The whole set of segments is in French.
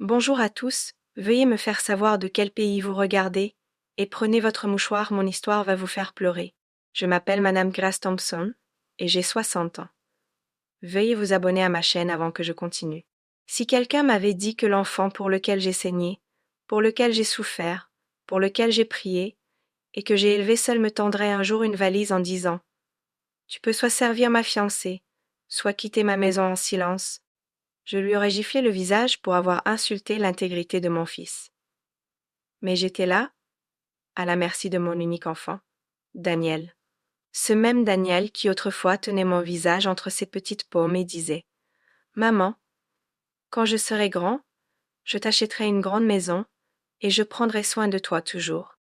Bonjour à tous, veuillez me faire savoir de quel pays vous regardez, et prenez votre mouchoir, mon histoire va vous faire pleurer. Je m'appelle Madame Grace Thompson, et j'ai 60 ans. Veuillez vous abonner à ma chaîne avant que je continue. Si quelqu'un m'avait dit que l'enfant pour lequel j'ai saigné, pour lequel j'ai souffert, pour lequel j'ai prié, et que j'ai élevé seul me tendrait un jour une valise en disant « Tu peux soit servir ma fiancée, soit quitter ma maison en silence », je lui aurais giflé le visage pour avoir insulté l'intégrité de mon fils. Mais j'étais là, à la merci de mon unique enfant, Daniel. Ce même Daniel qui autrefois tenait mon visage entre ses petites paumes et disait « Maman, quand je serai grand, je t'achèterai une grande maison et je prendrai soin de toi toujours. »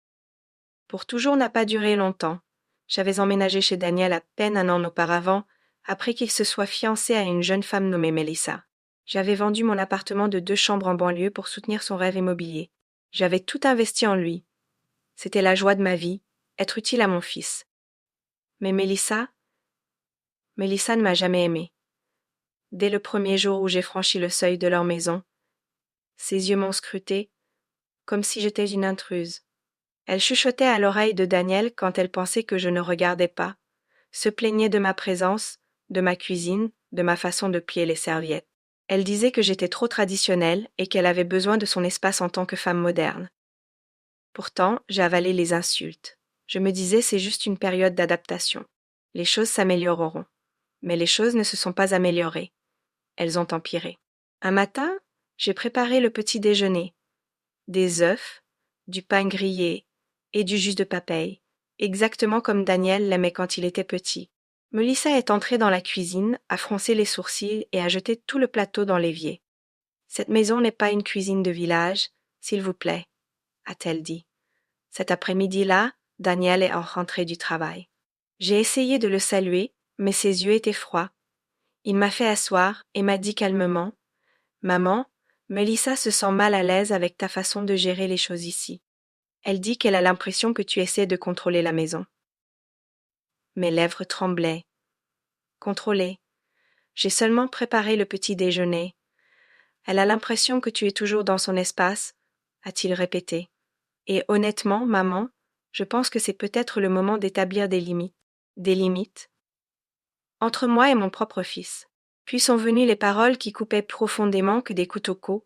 Pour toujours n'a pas duré longtemps. J'avais emménagé chez Daniel à peine un an auparavant, après qu'il se soit fiancé à une jeune femme nommée Mélissa. J'avais vendu mon appartement de 2 chambres en banlieue pour soutenir son rêve immobilier. J'avais tout investi en lui. C'était la joie de ma vie, être utile à mon fils. Mais Mélissa ne m'a jamais aimé. Dès le premier jour où j'ai franchi le seuil de leur maison, ses yeux m'ont scruté, comme si j'étais une intruse. Elle chuchotait à l'oreille de Daniel quand elle pensait que je ne regardais pas, se plaignait de ma présence, de ma cuisine, de ma façon de plier les serviettes. Elle disait que j'étais trop traditionnelle et qu'elle avait besoin de son espace en tant que femme moderne. Pourtant, j'ai avalé les insultes. Je me disais c'est juste une période d'adaptation. Les choses s'amélioreront. Mais les choses ne se sont pas améliorées. Elles ont empiré. Un matin, j'ai préparé le petit déjeuner. Des œufs, du pain grillé et du jus de papaye, exactement comme Daniel l'aimait quand il était petit. Melissa est entrée dans la cuisine, a froncé les sourcils et a jeté tout le plateau dans l'évier. « Cette maison n'est pas une cuisine de village, s'il vous plaît, » a-t-elle dit. Cet après-midi-là, Daniel est rentré du travail. J'ai essayé de le saluer, mais ses yeux étaient froids. Il m'a fait asseoir et m'a dit calmement « Maman, Melissa se sent mal à l'aise avec ta façon de gérer les choses ici. Elle dit qu'elle a l'impression que tu essaies de contrôler la maison. » Mes lèvres tremblaient. Contrôler. J'ai seulement préparé le petit déjeuner. Elle a l'impression que tu es toujours dans son espace, a-t-il répété. Et honnêtement, maman, je pense que c'est peut-être le moment d'établir des limites. Des limites. Entre moi et mon propre fils. Puis sont venues les paroles qui coupaient profondément que des couteaux.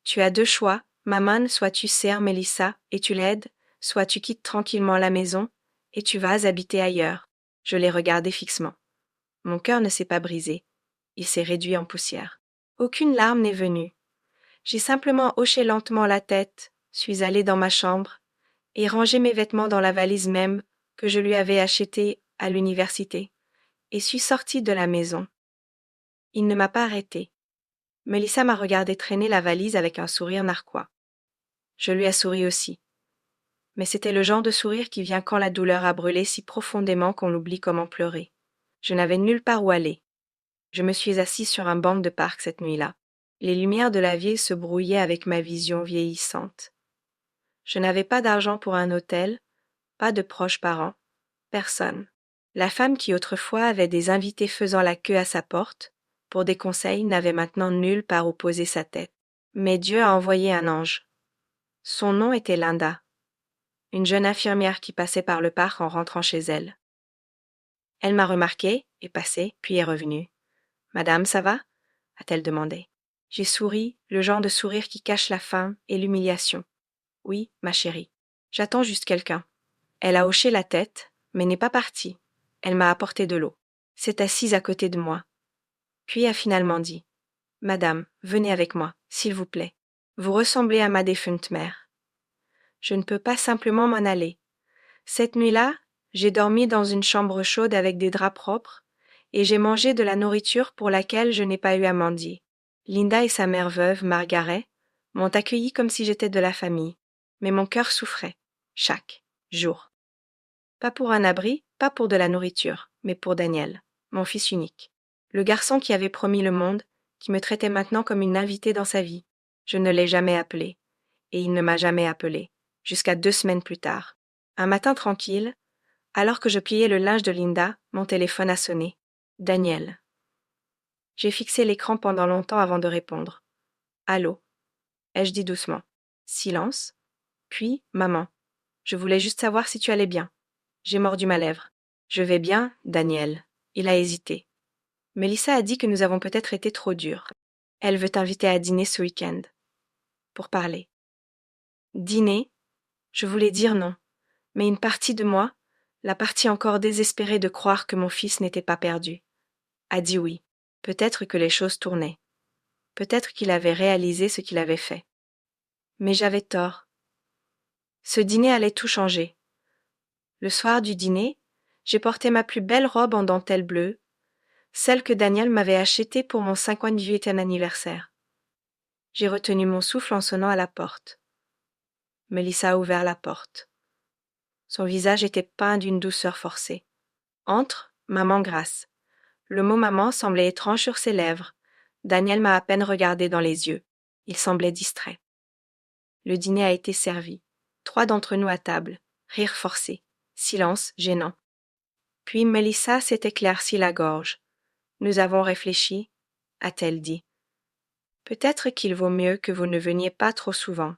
Tu as 2 choix, maman, soit tu sers Mélissa et tu l'aides, soit tu quittes tranquillement la maison et tu vas habiter ailleurs. Je l'ai regardé fixement. Mon cœur ne s'est pas brisé. Il s'est réduit en poussière. Aucune larme n'est venue. J'ai simplement hoché lentement la tête, suis allée dans ma chambre et rangé mes vêtements dans la valise même que je lui avais achetée à l'université et suis sortie de la maison. Il ne m'a pas arrêtée. Mélissa m'a regardé traîner la valise avec un sourire narquois. Je lui ai souri aussi. Mais c'était le genre de sourire qui vient quand la douleur a brûlé si profondément qu'on oublie comment pleurer. Je n'avais nulle part où aller. Je me suis assise sur un banc de parc cette nuit-là. Les lumières de la ville se brouillaient avec ma vision vieillissante. Je n'avais pas d'argent pour un hôtel, pas de proches parents, personne. La femme qui autrefois avait des invités faisant la queue à sa porte, pour des conseils, n'avait maintenant nulle part où poser sa tête. Mais Dieu a envoyé un ange. Son nom était Linda, une jeune infirmière qui passait par le parc en rentrant chez elle. Elle m'a remarqué, est passée, puis est revenue. « Madame, ça va ?» a-t-elle demandé. J'ai souri, le genre de sourire qui cache la faim et l'humiliation. « Oui, ma chérie. J'attends juste quelqu'un. » Elle a hoché la tête, mais n'est pas partie. Elle m'a apporté de l'eau. S'est assise à côté de moi. Puis a finalement dit « Madame, venez avec moi, s'il vous plaît. Vous ressemblez à ma défunte mère. » Je ne peux pas simplement m'en aller. Cette nuit-là, j'ai dormi dans une chambre chaude avec des draps propres et j'ai mangé de la nourriture pour laquelle je n'ai pas eu à mendier. Linda et sa mère veuve, Margaret, m'ont accueilli comme si j'étais de la famille, mais mon cœur souffrait, chaque jour. Pas pour un abri, pas pour de la nourriture, mais pour Daniel, mon fils unique. Le garçon qui avait promis le monde, qui me traitait maintenant comme une invitée dans sa vie. Je ne l'ai jamais appelé, et il ne m'a jamais appelé, jusqu'à 2 semaines plus tard. Un matin tranquille, alors que je pliais le linge de Linda, mon téléphone a sonné. Daniel. J'ai fixé l'écran pendant longtemps avant de répondre. Allô. ai-je dit doucement. Silence. Puis, maman, je voulais juste savoir si tu allais bien. J'ai mordu ma lèvre. Je vais bien, Daniel. Il a hésité. Mélissa a dit que nous avons peut-être été trop durs. Elle veut t'inviter à dîner ce week-end. Pour parler. Dîner? Je voulais dire non. Mais une partie de moi, la partie encore désespérée de croire que mon fils n'était pas perdu, a dit oui. Peut-être que les choses tournaient. Peut-être qu'il avait réalisé ce qu'il avait fait. Mais j'avais tort. Ce dîner allait tout changer. Le soir du dîner, j'ai porté ma plus belle robe en dentelle bleue, celle que Daniel m'avait achetée pour mon 58e anniversaire. J'ai retenu mon souffle en sonnant à la porte. Mélissa a ouvert la porte. Son visage était peint d'une douceur forcée. Entre, maman Grace. Le mot maman semblait étrange sur ses lèvres. Daniel m'a à peine regardé dans les yeux. Il semblait distrait. Le dîner a été servi. 3 d'entre nous à table. Rire forcé. Silence gênant. Puis Mélissa s'est éclairci la gorge. Nous avons réfléchi, a-t-elle dit. Peut-être qu'il vaut mieux que vous ne veniez pas trop souvent.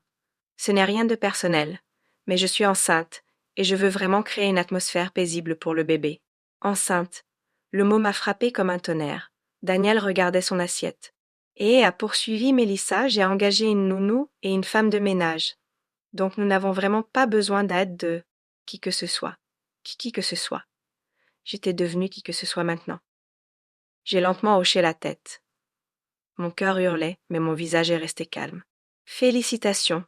Ce n'est rien de personnel, mais je suis enceinte et je veux vraiment créer une atmosphère paisible pour le bébé. Enceinte. Le mot m'a frappé comme un tonnerre. Daniel regardait son assiette. Et, a poursuivi Mélissa, j'ai engagé une nounou et une femme de ménage. Donc nous n'avons vraiment pas besoin d'aide de qui que ce soit. Qui que ce soit. J'étais devenue qui que ce soit maintenant. J'ai lentement hoché la tête. Mon cœur hurlait, mais mon visage est resté calme. Félicitations,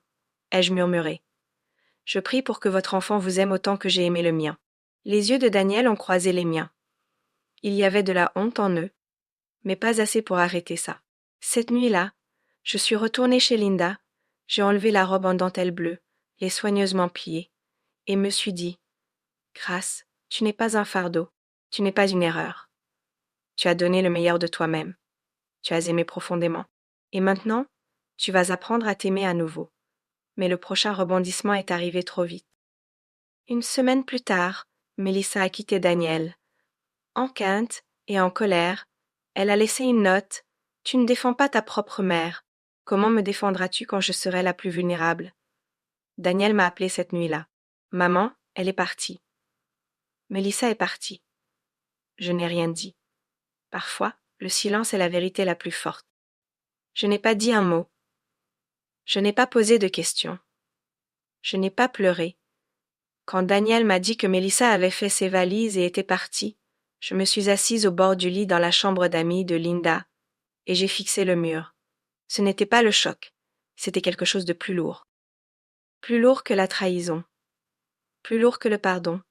ai-je murmuré. Je prie pour que votre enfant vous aime autant que j'ai aimé le mien. Les yeux de Daniel ont croisé les miens. Il y avait de la honte en eux, mais pas assez pour arrêter ça. Cette nuit-là, je suis retournée chez Linda, j'ai enlevé la robe en dentelle bleue, les soigneusement pliée, et me suis dit, Grace, tu n'es pas un fardeau, tu n'es pas une erreur. Tu as donné le meilleur de toi-même. Tu as aimé profondément. Et maintenant, tu vas apprendre à t'aimer à nouveau. Mais le prochain rebondissement est arrivé trop vite. Une semaine plus tard, Mélissa a quitté Daniel. En quinte et en colère, elle a laissé une note. Tu ne défends pas ta propre mère. Comment me défendras-tu quand je serai la plus vulnérable? Daniel m'a appelé cette nuit-là. Maman, elle est partie. Mélissa est partie. Je n'ai rien dit. Parfois, le silence est la vérité la plus forte. Je n'ai pas dit un mot. Je n'ai pas posé de questions. Je n'ai pas pleuré. Quand Daniel m'a dit que Mélissa avait fait ses valises et était partie, je me suis assise au bord du lit dans la chambre d'amis de Linda, et j'ai fixé le mur. Ce n'était pas le choc, c'était quelque chose de plus lourd. Plus lourd que la trahison. Plus lourd que le pardon.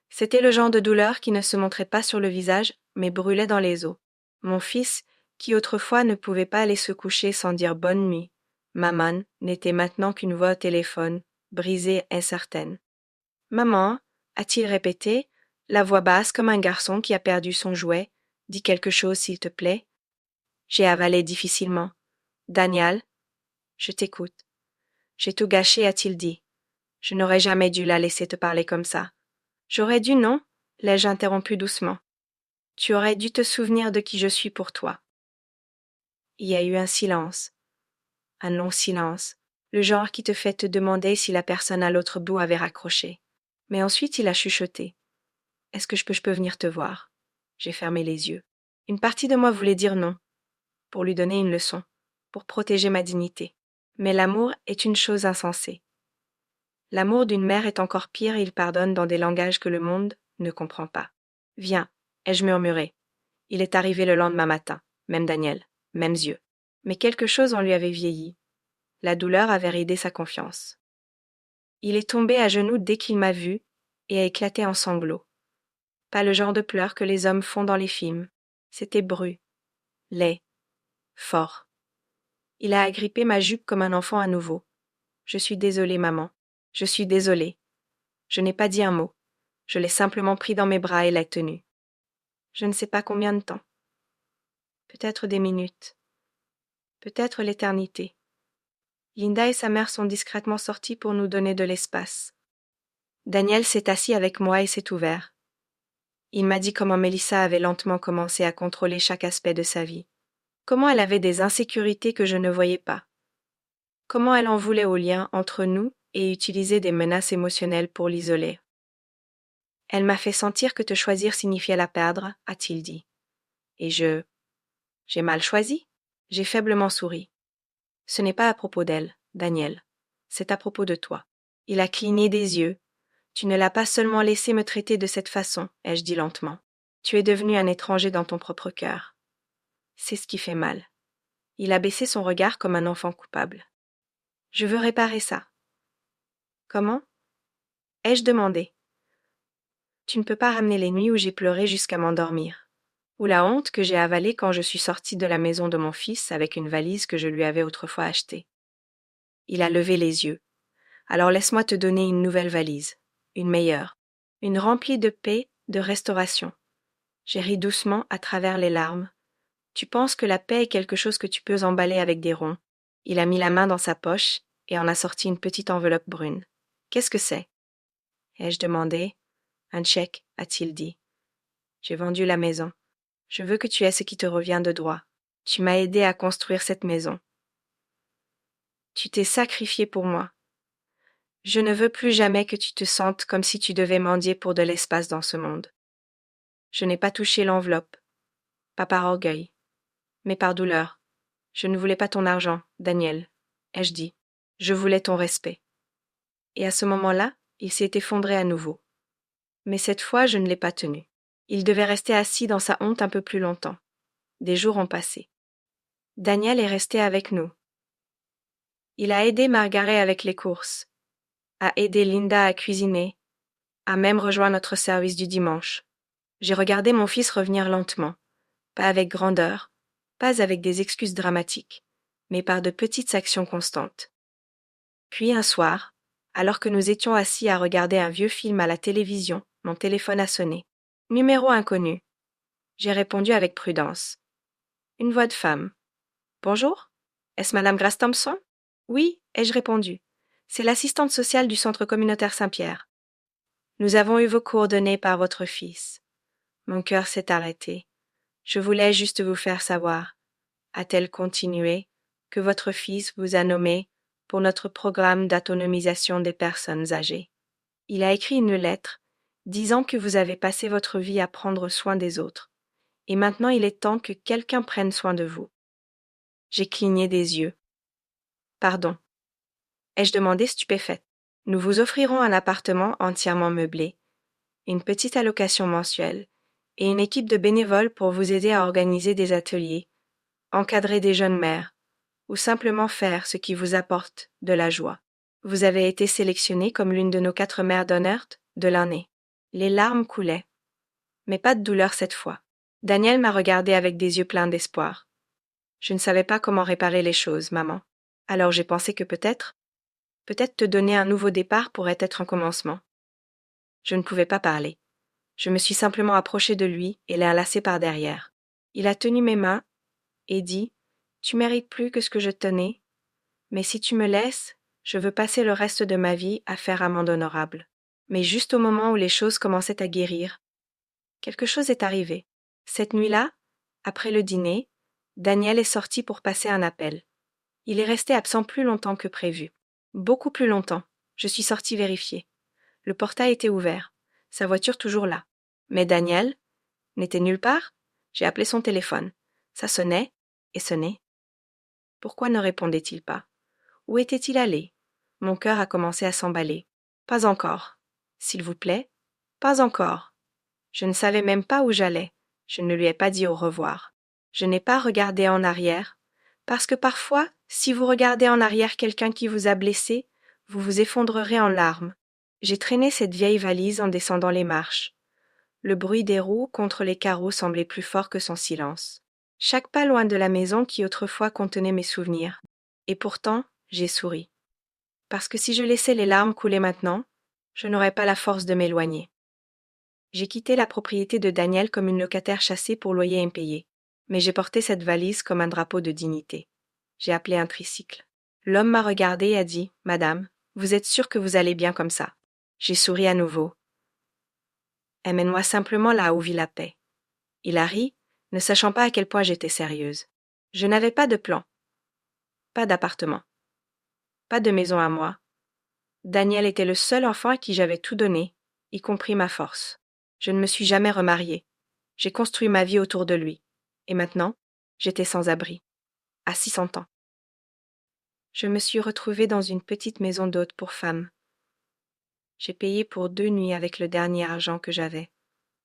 C'était le genre de douleur qui ne se montrait pas sur le visage, mais brûlait dans les os. Mon fils, qui autrefois ne pouvait pas aller se coucher sans dire bonne nuit, maman, n'était maintenant qu'une voix au téléphone, brisée, incertaine. Maman, a-t-il répété, la voix basse comme un garçon qui a perdu son jouet, dis quelque chose s'il te plaît. J'ai avalé difficilement. Daniel, je t'écoute. J'ai tout gâché, a-t-il dit. Je n'aurais jamais dû la laisser te parler comme ça. J'aurais dû, non? L'ai-je interrompu doucement. Tu aurais dû te souvenir de qui je suis pour toi. Il y a eu un silence. Un long silence, le genre qui te fait te demander si la personne à l'autre bout avait raccroché. Mais ensuite il a chuchoté. Est-ce que je peux venir te voir? J'ai fermé les yeux. Une partie de moi voulait dire non, pour lui donner une leçon, pour protéger ma dignité. Mais l'amour est une chose insensée. L'amour d'une mère est encore pire et il pardonne dans des langages que le monde ne comprend pas. Viens, ai-je murmuré. Il est arrivé le lendemain matin, même Daniel, mêmes yeux. Mais quelque chose en lui avait vieilli. La douleur avait ridé sa confiance. Il est tombé à genoux dès qu'il m'a vu et a éclaté en sanglots. Pas le genre de pleurs que les hommes font dans les films. C'était bru, laid, fort. Il a agrippé ma jupe comme un enfant à nouveau. Je suis désolée, maman. Je suis désolée. Je n'ai pas dit un mot. Je l'ai simplement pris dans mes bras et l'ai tenu. Je ne sais pas combien de temps. Peut-être des minutes. Peut-être l'éternité. Linda et sa mère sont discrètement sorties pour nous donner de l'espace. Daniel s'est assis avec moi et s'est ouvert. Il m'a dit comment Mélissa avait lentement commencé à contrôler chaque aspect de sa vie. Comment elle avait des insécurités que je ne voyais pas. Comment elle en voulait au lien entre nous et utilisait des menaces émotionnelles pour l'isoler. Elle m'a fait sentir que te choisir signifiait la perdre, a-t-il dit. Et j'ai mal choisi? J'ai faiblement souri. Ce n'est pas à propos d'elle, Daniel. C'est à propos de toi. Il a cligné des yeux. Tu ne l'as pas seulement laissé me traiter de cette façon, ai-je dit lentement. Tu es devenu un étranger dans ton propre cœur. C'est ce qui fait mal. Il a baissé son regard comme un enfant coupable. Je veux réparer ça. Comment? Ai-je demandé. Tu ne peux pas ramener les nuits où j'ai pleuré jusqu'à m'endormir, ou la honte que j'ai avalée quand je suis sortie de la maison de mon fils avec une valise que je lui avais autrefois achetée. Il a levé les yeux. Alors laisse-moi te donner une nouvelle valise, une meilleure, une remplie de paix, de restauration. J'ai ri doucement à travers les larmes. Tu penses que la paix est quelque chose que tu peux emballer avec des ronds. Il a mis la main dans sa poche et en a sorti une petite enveloppe brune. Qu'est-ce que c'est? Ai-je demandé. Un chèque, a-t-il dit. J'ai vendu la maison. Je veux que tu aies ce qui te revient de droit. Tu m'as aidé à construire cette maison. Tu t'es sacrifié pour moi. Je ne veux plus jamais que tu te sentes comme si tu devais mendier pour de l'espace dans ce monde. Je n'ai pas touché l'enveloppe, pas par orgueil, mais par douleur. Je ne voulais pas ton argent, Daniel, ai-je dit. Je voulais ton respect. Et à ce moment-là, il s'est effondré à nouveau. Mais cette fois, je ne l'ai pas tenu. Il devait rester assis dans sa honte un peu plus longtemps. Des jours ont passé. Daniel est resté avec nous. Il a aidé Margaret avec les courses, a aidé Linda à cuisiner, a même rejoint notre service du dimanche. J'ai regardé mon fils revenir lentement, pas avec grandeur, pas avec des excuses dramatiques, mais par de petites actions constantes. Puis un soir, alors que nous étions assis à regarder un vieux film à la télévision, mon téléphone a sonné. Numéro inconnu. J'ai répondu avec prudence. Une voix de femme. Bonjour? Est-ce Madame Grace Thompson? Oui, ai-je répondu. C'est l'assistante sociale du centre communautaire Saint-Pierre. Nous avons eu vos coordonnées par votre fils. Mon cœur s'est arrêté. Je voulais juste vous faire savoir, a-t-elle continué, que votre fils vous a nommé pour notre programme d'autonomisation des personnes âgées. Il a écrit une lettre disant que vous avez passé votre vie à prendre soin des autres, et maintenant il est temps que quelqu'un prenne soin de vous. J'ai cligné des yeux. Pardon. Ai-je demandé stupéfaite. Nous vous offrirons un appartement entièrement meublé, une petite allocation mensuelle, et une équipe de bénévoles pour vous aider à organiser des ateliers, encadrer des jeunes mères, ou simplement faire ce qui vous apporte de la joie. Vous avez été sélectionnée comme l'une de nos 4 mères d'honneur de l'année. Les larmes coulaient, mais pas de douleur cette fois. Daniel m'a regardé avec des yeux pleins d'espoir. Je ne savais pas comment réparer les choses, maman. Alors j'ai pensé que peut-être te donner un nouveau départ pourrait être un commencement. Je ne pouvais pas parler. Je me suis simplement approchée de lui et l'ai enlacé par derrière. Il a tenu mes mains et dit « Tu mérites plus que ce que je tenais, mais si tu me laisses, je veux passer le reste de ma vie à faire amende honorable. » Mais juste au moment où les choses commençaient à guérir, quelque chose est arrivé. Cette nuit-là, après le dîner, Daniel est sorti pour passer un appel. Il est resté absent plus longtemps que prévu. Beaucoup plus longtemps. Je suis sortie vérifier. Le portail était ouvert, sa voiture toujours là. Mais Daniel n'était nulle part. J'ai appelé son téléphone. Ça sonnait et sonnait. Pourquoi ne répondait-il pas? Où était-il allé? Mon cœur a commencé à s'emballer. Pas encore. S'il vous plaît, pas encore. Je ne savais même pas où j'allais. Je ne lui ai pas dit au revoir. Je n'ai pas regardé en arrière, parce que parfois, si vous regardez en arrière quelqu'un qui vous a blessé, vous vous effondrerez en larmes. J'ai traîné cette vieille valise en descendant les marches. Le bruit des roues contre les carreaux semblait plus fort que son silence. Chaque pas loin de la maison qui autrefois contenait mes souvenirs. Et pourtant, j'ai souri. Parce que si je laissais les larmes couler maintenant, je n'aurais pas la force de m'éloigner. J'ai quitté la propriété de Daniel comme une locataire chassée pour loyer impayé, mais j'ai porté cette valise comme un drapeau de dignité. J'ai appelé un tricycle. L'homme m'a regardé et a dit « Madame, vous êtes sûre que vous allez bien comme ça ?» J'ai souri à nouveau. « Emmène-moi simplement là où vit la paix. » Il a ri, ne sachant pas à quel point j'étais sérieuse. Je n'avais pas de plan, pas d'appartement. pas de maison à moi. Daniel était le seul enfant à qui j'avais tout donné, y compris ma force. Je ne me suis jamais remariée. J'ai construit ma vie autour de lui. Et maintenant, j'étais sans abri. À 600 ans. Je me suis retrouvée dans une petite maison d'hôte pour femmes. J'ai payé pour 2 nuits avec le dernier argent que j'avais.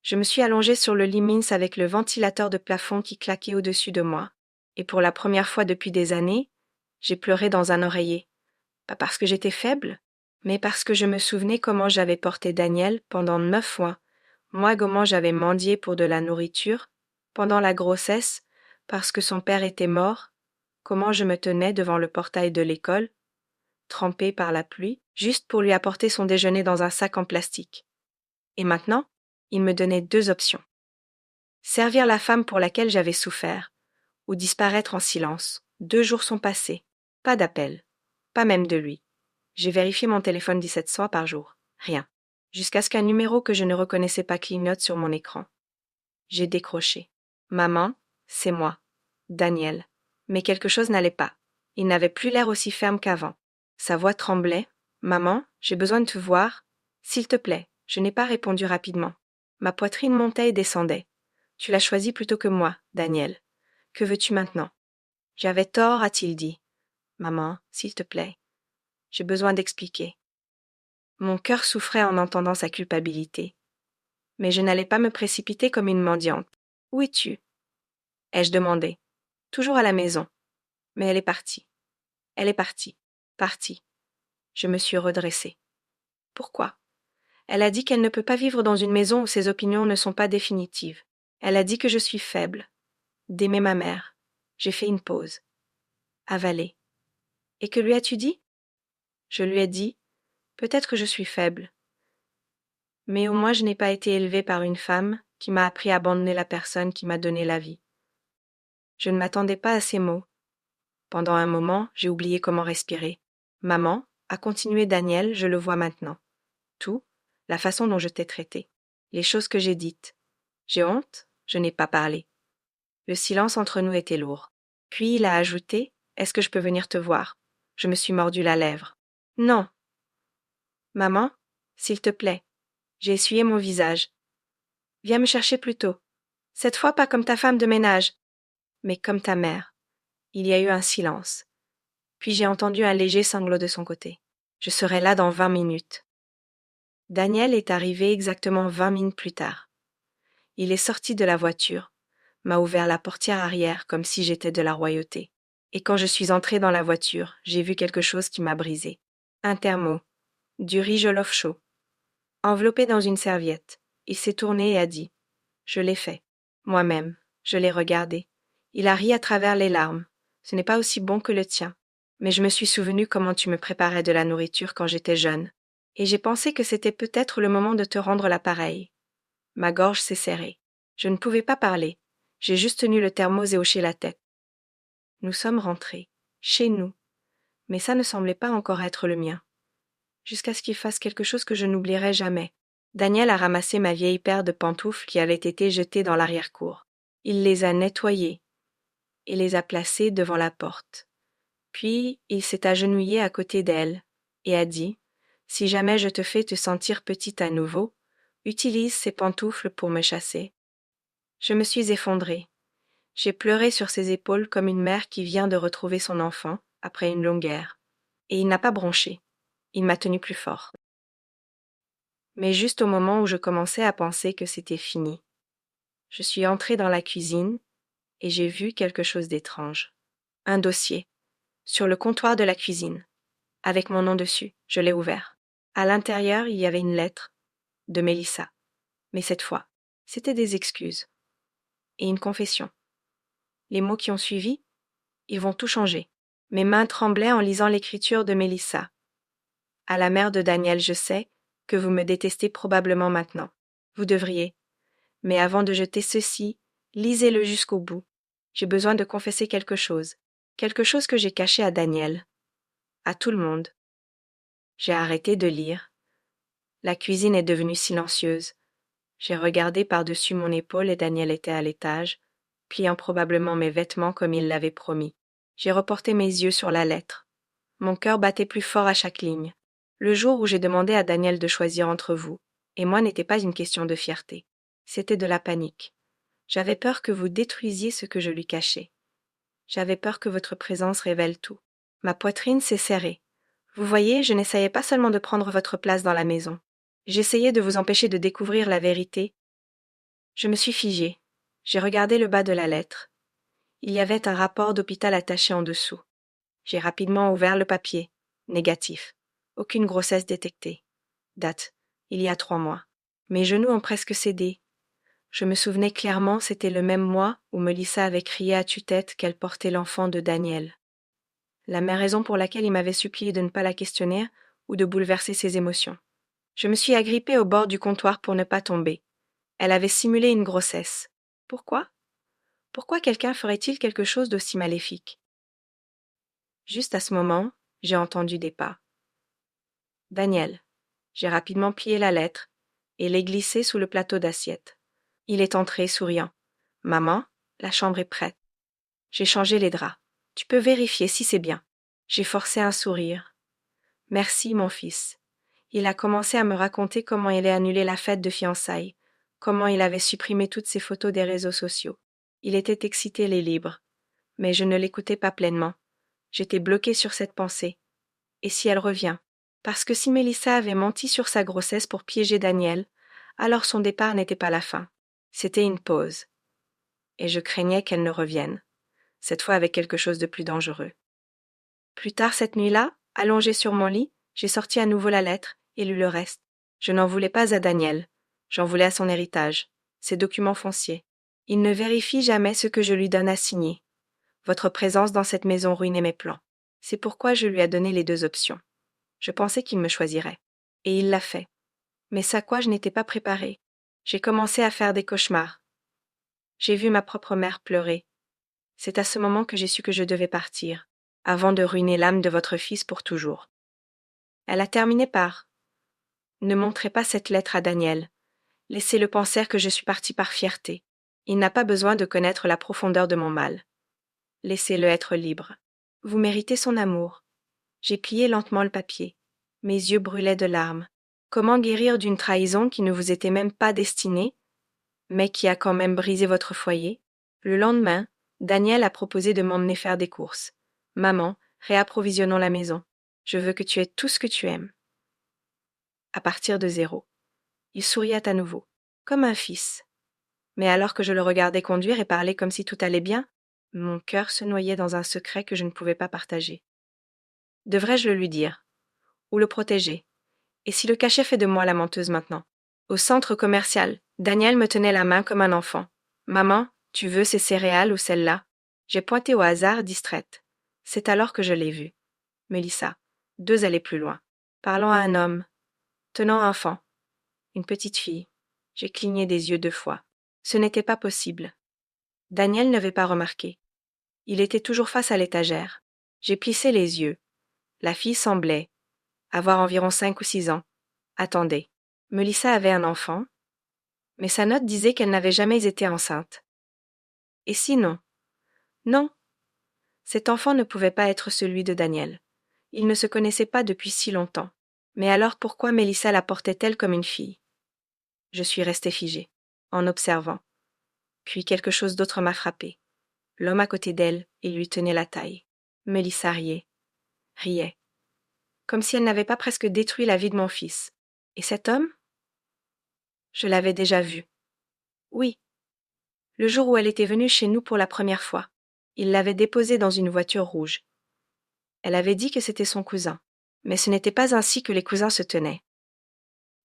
Je me suis allongée sur le lit mince avec le ventilateur de plafond qui claquait au-dessus de moi. Et pour la première fois depuis des années, j'ai pleuré dans un oreiller. Pas parce que j'étais faible, mais parce que je me souvenais comment j'avais porté Daniel pendant 9 mois. Moi, comment j'avais mendié pour de la nourriture, pendant la grossesse, parce que son père était mort, comment je me tenais devant le portail de l'école, trempé par la pluie, juste pour lui apporter son déjeuner dans un sac en plastique. Et maintenant, il me donnait 2 options. Servir la femme pour laquelle j'avais souffert, ou disparaître en silence. 2 jours sont passés. Pas d'appel. Pas même de lui. J'ai vérifié mon téléphone 17 fois par jour. Rien. Jusqu'à ce qu'un numéro que je ne reconnaissais pas clignote sur mon écran. J'ai décroché. Maman, c'est moi. Daniel. Mais quelque chose n'allait pas. Il n'avait plus l'air aussi ferme qu'avant. Sa voix tremblait. Maman, j'ai besoin de te voir. S'il te plaît. Je n'ai pas répondu rapidement. Ma poitrine montait et descendait. Tu l'as choisi plutôt que moi, Daniel. Que veux-tu maintenant? J'avais tort, a-t-il dit. Maman, s'il te plaît. J'ai besoin d'expliquer. Mon cœur souffrait en entendant sa culpabilité. Mais je n'allais pas me précipiter comme une mendiante. Où es-tu? Ai-je demandé. Toujours à la maison. Mais elle est partie. Elle est partie. Partie. Je me suis redressée. Pourquoi? Elle a dit qu'elle ne peut pas vivre dans une maison où ses opinions ne sont pas définitives. Elle a dit que je suis faible. D'aimer ma mère. J'ai fait une pause. Avalé. Et que lui as-tu dit? Je lui ai dit, peut-être que je suis faible. Mais au moins je n'ai pas été élevée par une femme qui m'a appris à abandonner la personne qui m'a donné la vie. Je ne m'attendais pas à ces mots. Pendant un moment, j'ai oublié comment respirer. Maman, a continué Daniel, je le vois maintenant. Tout, la façon dont je t'ai traité, les choses que j'ai dites. J'ai honte, je n'ai pas parlé. Le silence entre nous était lourd. Puis il a ajouté, est-ce que je peux venir te voir? Je me suis mordu la lèvre. Non. Maman, s'il te plaît. J'ai essuyé mon visage. Viens me chercher plus tôt. Cette fois pas comme ta femme de ménage, mais comme ta mère. Il y a eu un silence. Puis j'ai entendu un léger sanglot de son côté. Je serai là dans 20 minutes. Daniel est arrivé exactement 20 minutes plus tard. Il est sorti de la voiture, m'a ouvert la portière arrière comme si j'étais de la royauté. Et quand je suis entrée dans la voiture, j'ai vu quelque chose qui m'a brisé. Un thermo, du riz jollof chaud. Enveloppé dans une serviette, il s'est tourné et a dit « Je l'ai fait. Moi-même, je l'ai regardé. » Il a ri à travers les larmes. Ce n'est pas aussi bon que le tien. Mais je me suis souvenu comment tu me préparais de la nourriture quand j'étais jeune. Et j'ai pensé que c'était peut-être le moment de te rendre l'appareil. Ma gorge s'est serrée. Je ne pouvais pas parler. J'ai juste tenu le thermos et hoché la tête. Nous sommes rentrés. Chez nous. Mais ça ne semblait pas encore être le mien. Jusqu'à ce qu'il fasse quelque chose que je n'oublierai jamais. Daniel a ramassé ma vieille paire de pantoufles qui avait été jetée dans l'arrière-cour. Il les a nettoyées et les a placées devant la porte. Puis il s'est agenouillé à côté d'elle et a dit « Si jamais je te fais te sentir petite à nouveau, utilise ces pantoufles pour me chasser. » Je me suis effondrée. J'ai pleuré sur ses épaules comme une mère qui vient de retrouver son enfant après une longue guerre. Et il n'a pas bronché. Il m'a tenu plus fort. Mais juste au moment où je commençais à penser que c'était fini, je suis entrée dans la cuisine et j'ai vu quelque chose d'étrange. Un dossier, sur le comptoir de la cuisine, avec mon nom dessus. Je l'ai ouvert. À l'intérieur, il y avait une lettre de Mélissa. Mais cette fois, c'était des excuses et une confession. Les mots qui ont suivi, ils vont tout changer. Mes mains tremblaient en lisant l'écriture de Mélissa. À la mère de Daniel, je sais que vous me détestez probablement maintenant. Vous devriez. Mais avant de jeter ceci, lisez-le jusqu'au bout. J'ai besoin de confesser quelque chose que j'ai caché à Daniel, à tout le monde. J'ai arrêté de lire. La cuisine est devenue silencieuse. J'ai regardé par-dessus mon épaule et Daniel était à l'étage, pliant probablement mes vêtements comme il l'avait promis. J'ai reporté mes yeux sur la lettre. Mon cœur battait plus fort à chaque ligne. Le jour où j'ai demandé à Daniel de choisir entre vous et moi n'était pas une question de fierté. C'était de la panique. J'avais peur que vous détruisiez ce que je lui cachais. J'avais peur que votre présence révèle tout. Ma poitrine s'est serrée. Vous voyez, je n'essayais pas seulement de prendre votre place dans la maison. J'essayais de vous empêcher de découvrir la vérité. Je me suis figée. J'ai regardé le bas de la lettre. Il y avait un rapport d'hôpital attaché en dessous. J'ai rapidement ouvert le papier. Négatif. Aucune grossesse détectée. Date. Il y a 3 mois. Mes genoux ont presque cédé. Je me souvenais clairement, c'était le même mois où Melissa avait crié à tue-tête qu'elle portait l'enfant de Daniel. La même raison pour laquelle il m'avait supplié de ne pas la questionner ou de bouleverser ses émotions. Je me suis agrippée au bord du comptoir pour ne pas tomber. Elle avait simulé une grossesse. Pourquoi? Pourquoi quelqu'un ferait-il quelque chose d'aussi maléfique? Juste à ce moment, j'ai entendu des pas. Daniel. J'ai rapidement plié la lettre et l'ai glissée sous le plateau d'assiette. Il est entré, souriant. Maman, la chambre est prête. J'ai changé les draps. Tu peux vérifier si c'est bien. J'ai forcé un sourire. Merci, mon fils. Il a commencé à me raconter comment il a annulé la fête de fiançailles, comment il avait supprimé toutes ses photos des réseaux sociaux. Il était excité et libre. Mais je ne l'écoutais pas pleinement. J'étais bloquée sur cette pensée. Et si elle revient? Parce que si Melissa avait menti sur sa grossesse pour piéger Daniel, alors son départ n'était pas la fin. C'était une pause. Et je craignais qu'elle ne revienne, cette fois avec quelque chose de plus dangereux. Plus tard cette nuit-là, allongée sur mon lit, j'ai sorti à nouveau la lettre et lu le reste. Je n'en voulais pas à Daniel. J'en voulais à son héritage, ses documents fonciers. Il ne vérifie jamais ce que je lui donne à signer. Votre présence dans cette maison ruinait mes plans. C'est pourquoi je lui ai donné les 2 options. Je pensais qu'il me choisirait. Et il l'a fait. Mais à quoi je n'étais pas préparée. J'ai commencé à faire des cauchemars. J'ai vu ma propre mère pleurer. C'est à ce moment que j'ai su que je devais partir, avant de ruiner l'âme de votre fils pour toujours. Elle a terminé par « Ne montrez pas cette lettre à Daniel. Laissez-le penser que je suis partie par fierté. Il n'a pas besoin de connaître la profondeur de mon mal. Laissez-le être libre. Vous méritez son amour. » J'ai plié lentement le papier. Mes yeux brûlaient de larmes. Comment guérir d'une trahison qui ne vous était même pas destinée, mais qui a quand même brisé votre foyer? Le lendemain, Daniel a proposé de m'emmener faire des courses. Maman, réapprovisionnons la maison. Je veux que tu aies tout ce que tu aimes. À partir de 0. Il souriait à nouveau, comme un fils. Mais alors que je le regardais conduire et parler comme si tout allait bien, mon cœur se noyait dans un secret que je ne pouvais pas partager. Devrais-je le lui dire? Ou le protéger? Et si le cachet fait de moi la menteuse maintenant? Au centre commercial, Daniel me tenait la main comme un enfant. Maman, tu veux ces céréales ou celles-là? J'ai pointé au hasard, distraite. C'est alors que je l'ai vue. Melissa, 2 allées plus loin. Parlant à un homme. Tenant un enfant. Une petite fille. J'ai cligné des yeux 2 fois. Ce n'était pas possible. Daniel n'avait pas remarqué. Il était toujours face à l'étagère. J'ai plissé les yeux. La fille semblait avoir environ 5 ou 6 ans. Attendez. Melissa avait un enfant, mais sa note disait qu'elle n'avait jamais été enceinte. Et sinon? Non. Cet enfant ne pouvait pas être celui de Daniel. Ils ne se connaissaient pas depuis si longtemps. Mais alors pourquoi Melissa la portait-elle comme une fille? Je suis restée figée, en observant. Puis quelque chose d'autre m'a frappée. L'homme à côté d'elle, il lui tenait la taille. Melissa riait, comme si elle n'avait pas presque détruit la vie de mon fils. Et cet homme? Je l'avais déjà vu. Oui, le jour où elle était venue chez nous pour la première fois. Il l'avait déposée dans une voiture rouge. Elle avait dit que c'était son cousin, mais ce n'était pas ainsi que les cousins se tenaient.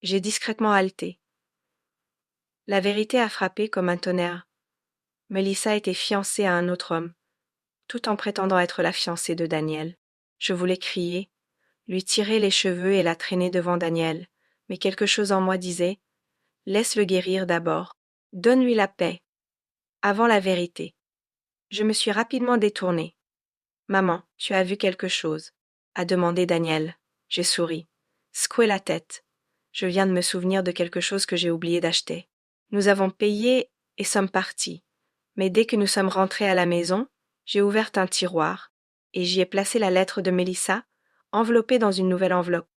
J'ai discrètement haleté. La vérité a frappé comme un tonnerre. Melissa était fiancée à un autre homme, tout en prétendant être la fiancée de Daniel. Je voulais crier, lui tirer les cheveux et la traîner devant Daniel, mais quelque chose en moi disait « Laisse-le guérir d'abord, donne-lui la paix, avant la vérité. » Je me suis rapidement détournée. « Maman, tu as vu quelque chose ?» a demandé Daniel. J'ai souri, secoué la tête. Je viens de me souvenir de quelque chose que j'ai oublié d'acheter. Nous avons payé et sommes partis. Mais dès que nous sommes rentrés à la maison, j'ai ouvert un tiroir et j'y ai placé la lettre de Melissa enveloppé dans une nouvelle enveloppe.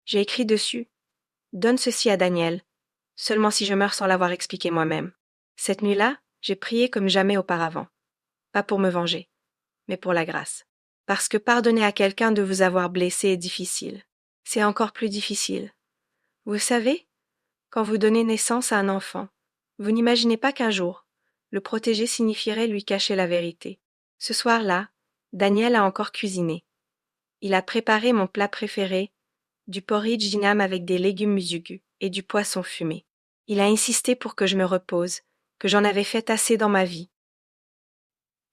J'ai écrit dessus « Donne ceci à Daniel, seulement si je meurs sans l'avoir expliqué moi-même. » Cette nuit-là, j'ai prié comme jamais auparavant. Pas pour me venger, mais pour la grâce. Parce que pardonner à quelqu'un de vous avoir blessé est difficile. C'est encore plus difficile. Vous savez, quand vous donnez naissance à un enfant, vous n'imaginez pas qu'un jour, le protéger signifierait lui cacher la vérité. Ce soir-là, Daniel a encore cuisiné. Il a préparé mon plat préféré, du porridge d'inam avec des légumes musugus et du poisson fumé. Il a insisté pour que je me repose, que j'en avais fait assez dans ma vie.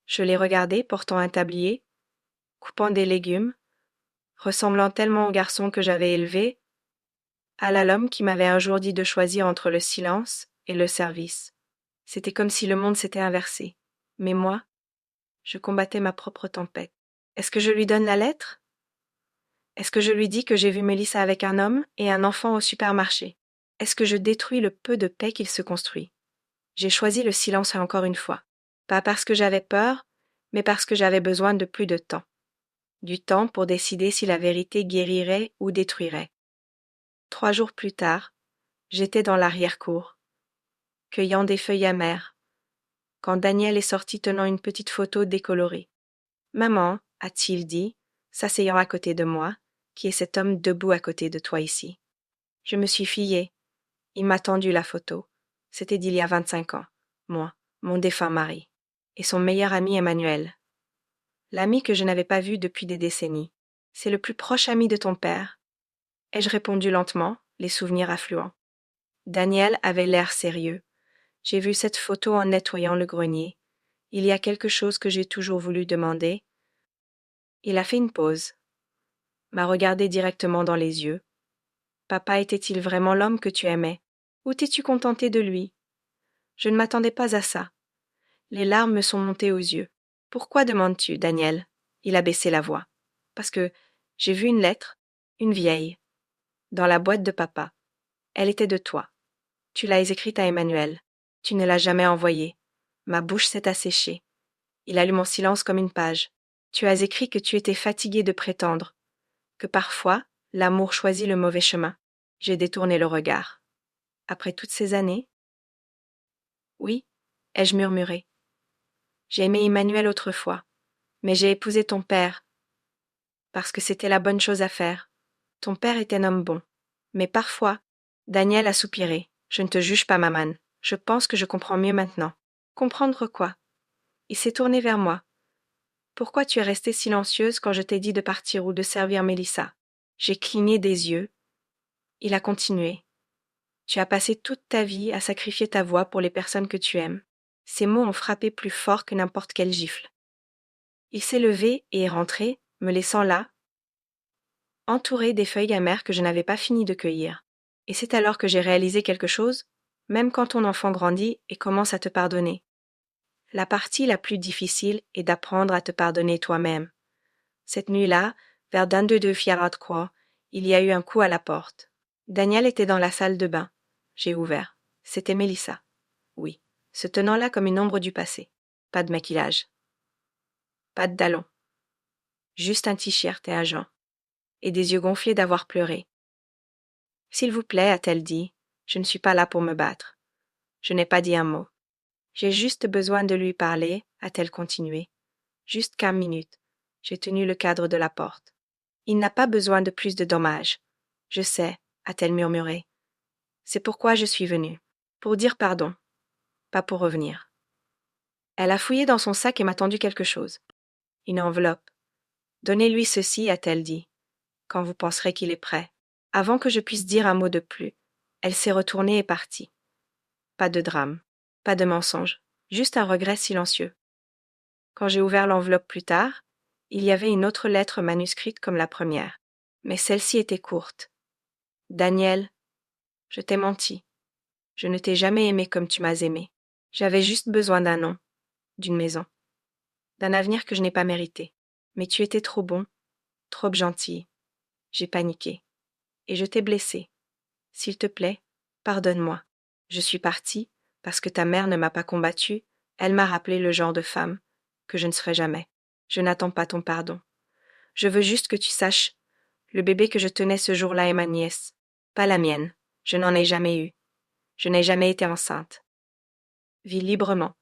Je l'ai regardé portant un tablier, coupant des légumes, ressemblant tellement au garçon que j'avais élevé, à l'homme qui m'avait un jour dit de choisir entre le silence et le service. C'était comme si le monde s'était inversé. Mais moi, je combattais ma propre tempête. Est-ce que je lui donne la lettre? Est-ce que je lui dis que j'ai vu Mélissa avec un homme et un enfant au supermarché? Est-ce que je détruis le peu de paix qu'il se construit? J'ai choisi le silence encore une fois. Pas parce que j'avais peur, mais parce que j'avais besoin de plus de temps. Du temps pour décider si la vérité guérirait ou détruirait. 3 jours plus tard, j'étais dans l'arrière-cour, cueillant des feuilles amères, quand Daniel est sorti tenant une petite photo décolorée. « Maman, a-t-il dit, s'asseyant à côté de moi, qui est cet homme debout à côté de toi ici. » Je me suis fiée. Il m'a tendu la photo. C'était d'il y a 25 ans. Moi, mon défunt mari, et son meilleur ami Emmanuel. L'ami que je n'avais pas vu depuis des décennies. C'est le plus proche ami de ton père. Ai-je répondu lentement, les souvenirs affluents. Daniel avait l'air sérieux. J'ai vu cette photo en nettoyant le grenier. Il y a quelque chose que j'ai toujours voulu demander. Il a fait une pause, m'a regardé directement dans les yeux. Papa était-il vraiment l'homme que tu aimais? Ou t'es-tu contenté de lui? Je ne m'attendais pas à ça. Les larmes me sont montées aux yeux. Pourquoi demandes-tu, Daniel? Il a baissé la voix. Parce que j'ai vu une lettre, une vieille, dans la boîte de papa. Elle était de toi. Tu l'as écrite à Emmanuel. Tu ne l'as jamais envoyée. Ma bouche s'est asséchée. Il a lu mon silence comme une page. Tu as écrit que tu étais fatigué de prétendre, que parfois, l'amour choisit le mauvais chemin. J'ai détourné le regard. Après toutes ces années? Oui, ai-je murmuré. J'ai aimé Emmanuel autrefois, mais j'ai épousé ton père, parce que c'était la bonne chose à faire. Ton père était un homme bon. Mais parfois, Daniel a soupiré. Je ne te juge pas, maman. Je pense que je comprends mieux maintenant. Comprendre quoi? Il s'est tourné vers moi. Pourquoi tu es restée silencieuse quand je t'ai dit de partir ou de servir Mélissa? J'ai cligné des yeux. Il a continué. Tu as passé toute ta vie à sacrifier ta voix pour les personnes que tu aimes. Ces mots ont frappé plus fort que n'importe quelle gifle. Il s'est levé et est rentré, me laissant là, entouré des feuilles amères que je n'avais pas fini de cueillir. Et c'est alors que j'ai réalisé quelque chose, même quand ton enfant grandit et commence à te pardonner. La partie la plus difficile est d'apprendre à te pardonner toi-même. Cette nuit-là, vers 22 Fierad-Croix, il y a eu un coup à la porte. Daniel était dans la salle de bain. J'ai ouvert. C'était Mélissa. Oui, se tenant là comme une ombre du passé. Pas de maquillage. Pas de dallon. Juste un t-shirt et un gant. Et des yeux gonflés d'avoir pleuré. S'il vous plaît, a-t-elle dit, je ne suis pas là pour me battre. Je n'ai pas dit un mot. J'ai juste besoin de lui parler, a-t-elle continué. Juste 15 minutes. J'ai tenu le cadre de la porte. Il n'a pas besoin de plus de dommages. Je sais, a-t-elle murmuré. C'est pourquoi je suis venue. Pour dire pardon. Pas pour revenir. Elle a fouillé dans son sac et m'a tendu quelque chose. Une enveloppe. Donnez-lui ceci, a-t-elle dit, quand vous penserez qu'il est prêt. Avant que je puisse dire un mot de plus, elle s'est retournée et partie. Pas de drame, pas de mensonge, juste un regret silencieux. Quand j'ai ouvert l'enveloppe plus tard, il y avait une autre lettre manuscrite comme la première, mais celle-ci était courte. Daniel, je t'ai menti. Je ne t'ai jamais aimé comme tu m'as aimé. J'avais juste besoin d'un nom, d'une maison, d'un avenir que je n'ai pas mérité. Mais tu étais trop bon, trop gentil. J'ai paniqué. Et je t'ai blessé. S'il te plaît, pardonne-moi. Je suis partie, parce que ta mère ne m'a pas combattue, elle m'a rappelé le genre de femme que je ne serai jamais. Je n'attends pas ton pardon. Je veux juste que tu saches, le bébé que je tenais ce jour-là est ma nièce, pas la mienne. Je n'en ai jamais eu. Je n'ai jamais été enceinte. Vis librement.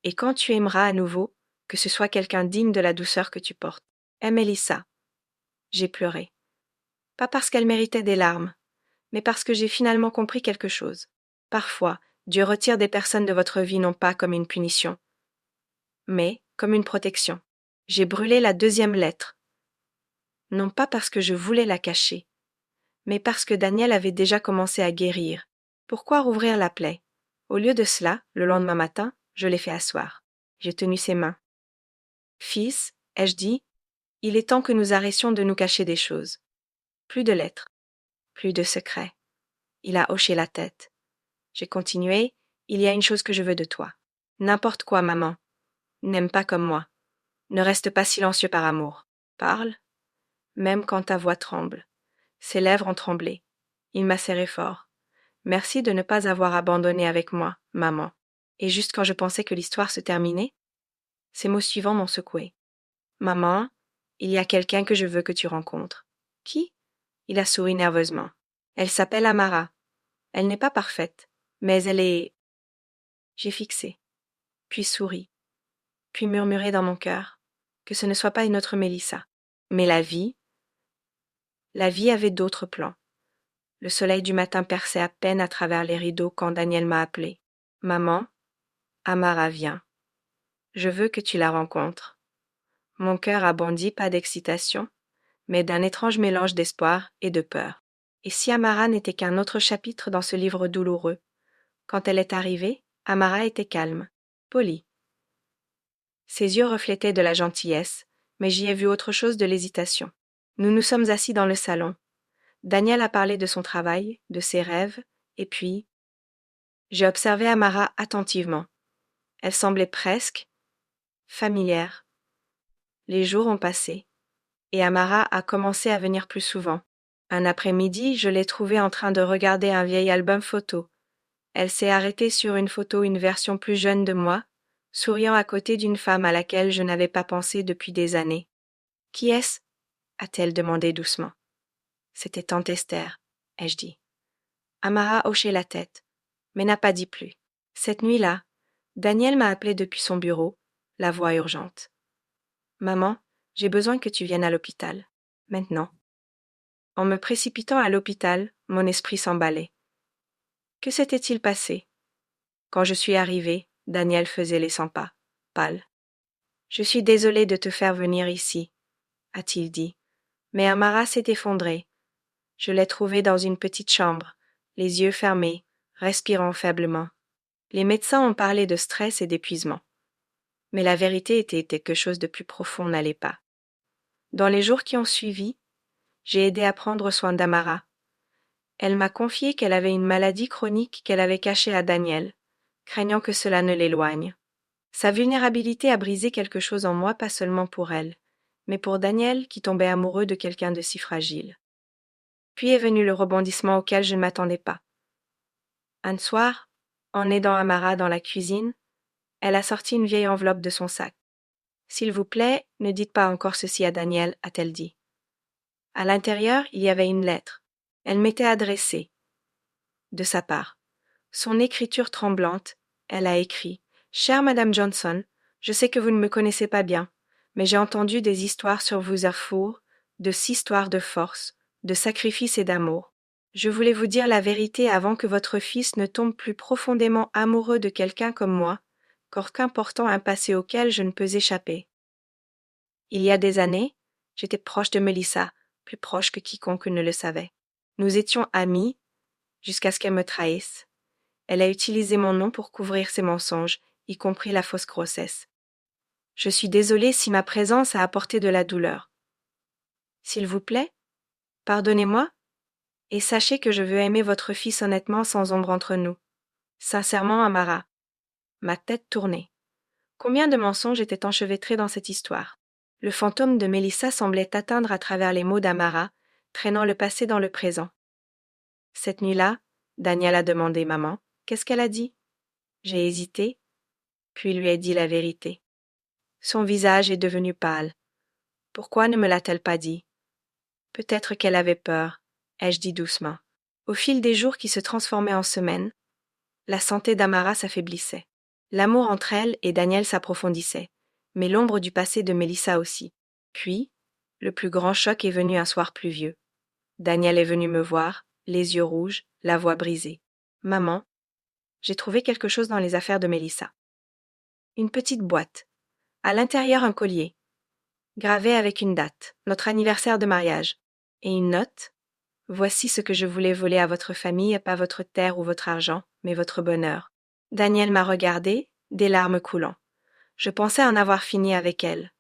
Et quand tu aimeras à nouveau, que ce soit quelqu'un digne de la douceur que tu portes. Aime Mélissa. J'ai pleuré. Pas parce qu'elle méritait des larmes, mais parce que j'ai finalement compris quelque chose. Parfois, Dieu retire des personnes de votre vie non pas comme une punition, mais comme une protection. J'ai brûlé la deuxième lettre, non pas parce que je voulais la cacher, mais parce que Daniel avait déjà commencé à guérir. Pourquoi rouvrir la plaie? Au lieu de cela, le lendemain matin, je l'ai fait asseoir. J'ai tenu ses mains. Fils, ai-je dit, il est temps que nous arrêtions de nous cacher des choses. Plus de lettres, plus de secrets. Il a hoché la tête. J'ai continué, il y a une chose que je veux de toi. N'importe quoi, maman. N'aime pas comme moi. Ne reste pas silencieux par amour. Parle, même quand ta voix tremble. Ses lèvres ont tremblé. Il m'a serré fort. Merci de ne pas avoir abandonné avec moi, maman. Et juste quand je pensais que l'histoire se terminait, ces mots suivants m'ont secoué. Maman, il y a quelqu'un que je veux que tu rencontres. Qui? Il a souri nerveusement. Elle s'appelle Amara. Elle n'est pas parfaite, mais elle est... J'ai fixé, puis souri, puis murmuré dans mon cœur que ce ne soit pas une autre Mélissa. Mais la vie avait d'autres plans. Le soleil du matin perçait à peine à travers les rideaux quand Daniel m'a appelé. Maman, Amara vient. Je veux que tu la rencontres. Mon cœur a bondi, pas d'excitation, mais d'un étrange mélange d'espoir et de peur. Et si Amara n'était qu'un autre chapitre dans ce livre douloureux? Quand elle est arrivée, Amara était calme, polie. Ses yeux reflétaient de la gentillesse, mais j'y ai vu autre chose de l'hésitation. Nous nous sommes assis dans le salon. Daniel a parlé de son travail, de ses rêves, et puis... J'ai observé Amara attentivement. Elle semblait presque familière. Les jours ont passé, et Amara a commencé à venir plus souvent. Un après-midi, je l'ai trouvée en train de regarder un vieil album photo. Elle s'est arrêtée sur une photo, une version plus jeune de moi, souriant à côté d'une femme à laquelle je n'avais pas pensé depuis des années. « Qui est-ce » a-t-elle demandé doucement. « C'était tante Esther, » ai-je dit. Amara hochait la tête, mais n'a pas dit plus. Cette nuit-là, Daniel m'a appelé depuis son bureau, la voix urgente. « Maman, j'ai besoin que tu viennes à l'hôpital. Maintenant. » En me précipitant à l'hôpital, mon esprit s'emballait. Que s'était-il passé? Quand je suis arrivée, Daniel faisait les 100 pas, pâle. « Je suis désolée de te faire venir ici, » a-t-il dit. Mais Amara s'est effondrée. Je l'ai trouvée dans une petite chambre, les yeux fermés, respirant faiblement. Les médecins ont parlé de stress et d'épuisement. Mais la vérité était quelque chose de plus profond n'allait pas. Dans les jours qui ont suivi, j'ai aidé à prendre soin d'Amara. Elle m'a confié qu'elle avait une maladie chronique qu'elle avait cachée à Daniel, craignant que cela ne l'éloigne. Sa vulnérabilité a brisé quelque chose en moi, pas seulement pour elle, mais pour Daniel qui tombait amoureux de quelqu'un de si fragile. Puis est venu le rebondissement auquel je ne m'attendais pas. Un soir, en aidant Amara dans la cuisine, elle a sorti une vieille enveloppe de son sac. « S'il vous plaît, ne dites pas encore ceci à Daniel, » a-t-elle dit. À l'intérieur, il y avait une lettre. Elle m'était adressée. De sa part. Son écriture tremblante, elle a écrit « Chère Madame Johnson, je sais que vous ne me connaissez pas bien, mais j'ai entendu des histoires sur vous à four, de histoires de force, de sacrifice et d'amour. Je voulais vous dire la vérité avant que votre fils ne tombe plus profondément amoureux de quelqu'un comme moi, qu'important un passé auquel je ne peux échapper. Il y a des années, j'étais proche de Mélissa, plus proche que quiconque ne le savait. Nous étions amis, jusqu'à ce qu'elle me trahisse. Elle a utilisé mon nom pour couvrir ses mensonges, y compris la fausse grossesse. Je suis désolée si ma présence a apporté de la douleur. S'il vous plaît, pardonnez-moi, et sachez que je veux aimer votre fils honnêtement sans ombre entre nous. Sincèrement, Amara. » Ma tête tournait. Combien de mensonges étaient enchevêtrés dans cette histoire? Le fantôme de Mélissa semblait atteindre à travers les mots d'Amara, traînant le passé dans le présent. Cette nuit-là, Daniel a demandé « Maman, qu'est-ce qu'elle a dit ?» J'ai hésité, puis lui ai dit la vérité. Son visage est devenu pâle. Pourquoi ne me l'a-t-elle pas dit? Peut-être qu'elle avait peur, ai-je dit doucement. Au fil des jours qui se transformaient en semaines, la santé d'Amara s'affaiblissait. L'amour entre elle et Daniel s'approfondissait, mais l'ombre du passé de Mélissa aussi. Puis, le plus grand choc est venu un soir pluvieux. Daniel est venu me voir, les yeux rouges, la voix brisée. Maman, j'ai trouvé quelque chose dans les affaires de Mélissa. Une petite boîte. À l'intérieur un collier, gravé avec une date, notre anniversaire de mariage, et une note. Voici ce que je voulais voler à votre famille, pas votre terre ou votre argent, mais votre bonheur. Daniel m'a regardé, des larmes coulant. Je pensais en avoir fini avec elle,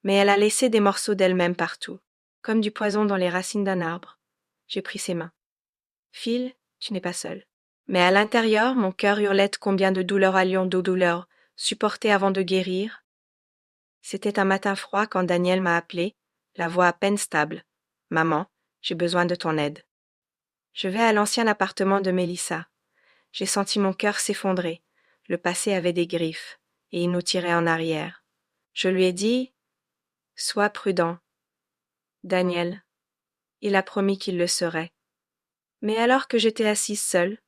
mais elle a laissé des morceaux d'elle-même partout, comme du poison dans les racines d'un arbre. J'ai pris ses mains. Phil, tu n'es pas seul. Mais à l'intérieur, mon cœur hurlait combien de douleurs allions de douleurs, supportées avant de guérir. C'était un matin froid quand Daniel m'a appelé, la voix à peine stable. Maman, j'ai besoin de ton aide. Je vais à l'ancien appartement de Mélissa. J'ai senti mon cœur s'effondrer. Le passé avait des griffes, et il nous tirait en arrière. Je lui ai dit, sois prudent. Daniel, il a promis qu'il le serait. Mais alors que j'étais assise seule,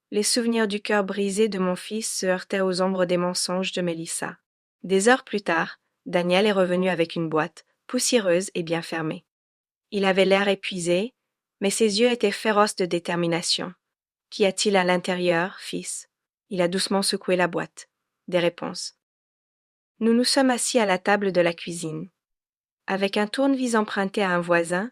les souvenirs du cœur brisé de mon fils se heurtaient aux ombres des mensonges de Mélissa. Des heures plus tard, Daniel est revenu avec une boîte, poussiéreuse et bien fermée. Il avait l'air épuisé, mais ses yeux étaient féroces de détermination. Qu'y a-t-il à l'intérieur, fils? Il a doucement secoué la boîte. Des réponses. Nous nous sommes assis à la table de la cuisine. Avec un tournevis emprunté à un voisin,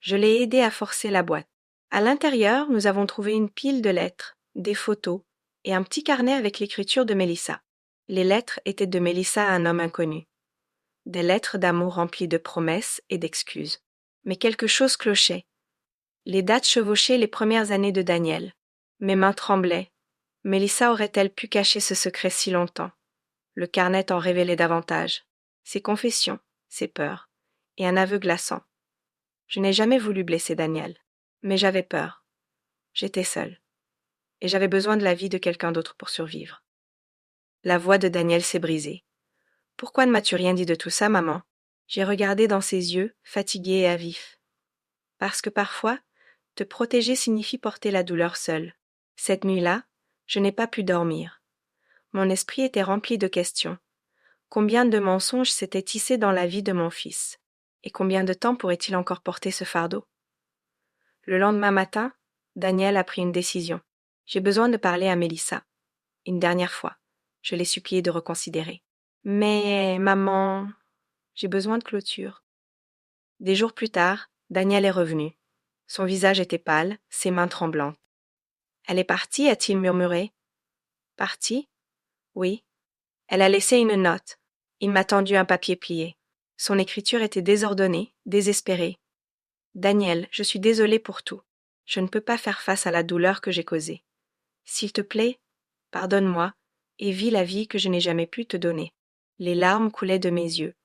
je l'ai aidé à forcer la boîte. À l'intérieur, nous avons trouvé une pile de lettres, des photos et un petit carnet avec l'écriture de Mélissa. Les lettres étaient de Mélissa à un homme inconnu. Des lettres d'amour remplies de promesses et d'excuses. Mais quelque chose clochait. Les dates chevauchaient les premières années de Daniel. Mes mains tremblaient. Mélissa aurait-elle pu cacher ce secret si longtemps? Le carnet en révélait davantage. Ses confessions, ses peurs, et un aveu glaçant. Je n'ai jamais voulu blesser Daniel, mais j'avais peur. J'étais seule, et j'avais besoin de la vie de quelqu'un d'autre pour survivre. La voix de Daniel s'est brisée. Pourquoi ne m'as-tu rien dit de tout ça, maman? J'ai regardé dans ses yeux, fatigués et à vif. Parce que parfois, te protéger signifie porter la douleur seule. Cette nuit-là, je n'ai pas pu dormir. Mon esprit était rempli de questions. Combien de mensonges s'étaient tissés dans la vie de mon fils? Et combien de temps pourrait-il encore porter ce fardeau? Le lendemain matin, Daniel a pris une décision. J'ai besoin de parler à Mélissa. Une dernière fois, je l'ai supplié de reconsidérer. Mais, maman, j'ai besoin de clôture. Des jours plus tard, Daniel est revenu. Son visage était pâle, ses mains tremblantes. Elle est partie, a-t-il murmuré. Partie? Oui. Elle a laissé une note. Il m'a tendu un papier plié. Son écriture était désordonnée, désespérée. Daniel, je suis désolée pour tout. Je ne peux pas faire face à la douleur que j'ai causée. S'il te plaît, pardonne-moi et vis la vie que je n'ai jamais pu te donner. Les larmes coulaient de mes yeux.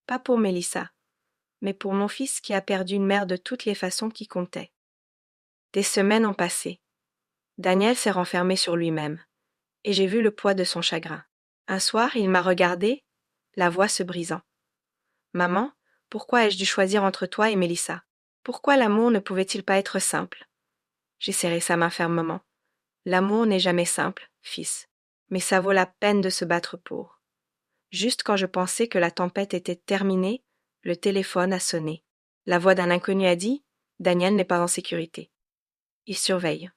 Pas pour Mélissa, mais pour mon fils qui a perdu une mère de toutes les façons qui comptaient. Des semaines ont passé. Daniel s'est renfermé sur lui-même, et j'ai vu le poids de son chagrin. Un soir, il m'a regardé, la voix se brisant. Maman, pourquoi ai-je dû choisir entre toi et Mélissa? Pourquoi l'amour ne pouvait-il pas être simple? J'ai serré sa main fermement. L'amour n'est jamais simple, fils, mais ça vaut la peine de se battre pour. Juste quand je pensais que la tempête était terminée, le téléphone a sonné. La voix d'un inconnu a dit « Daniel n'est pas en sécurité. Il surveille. »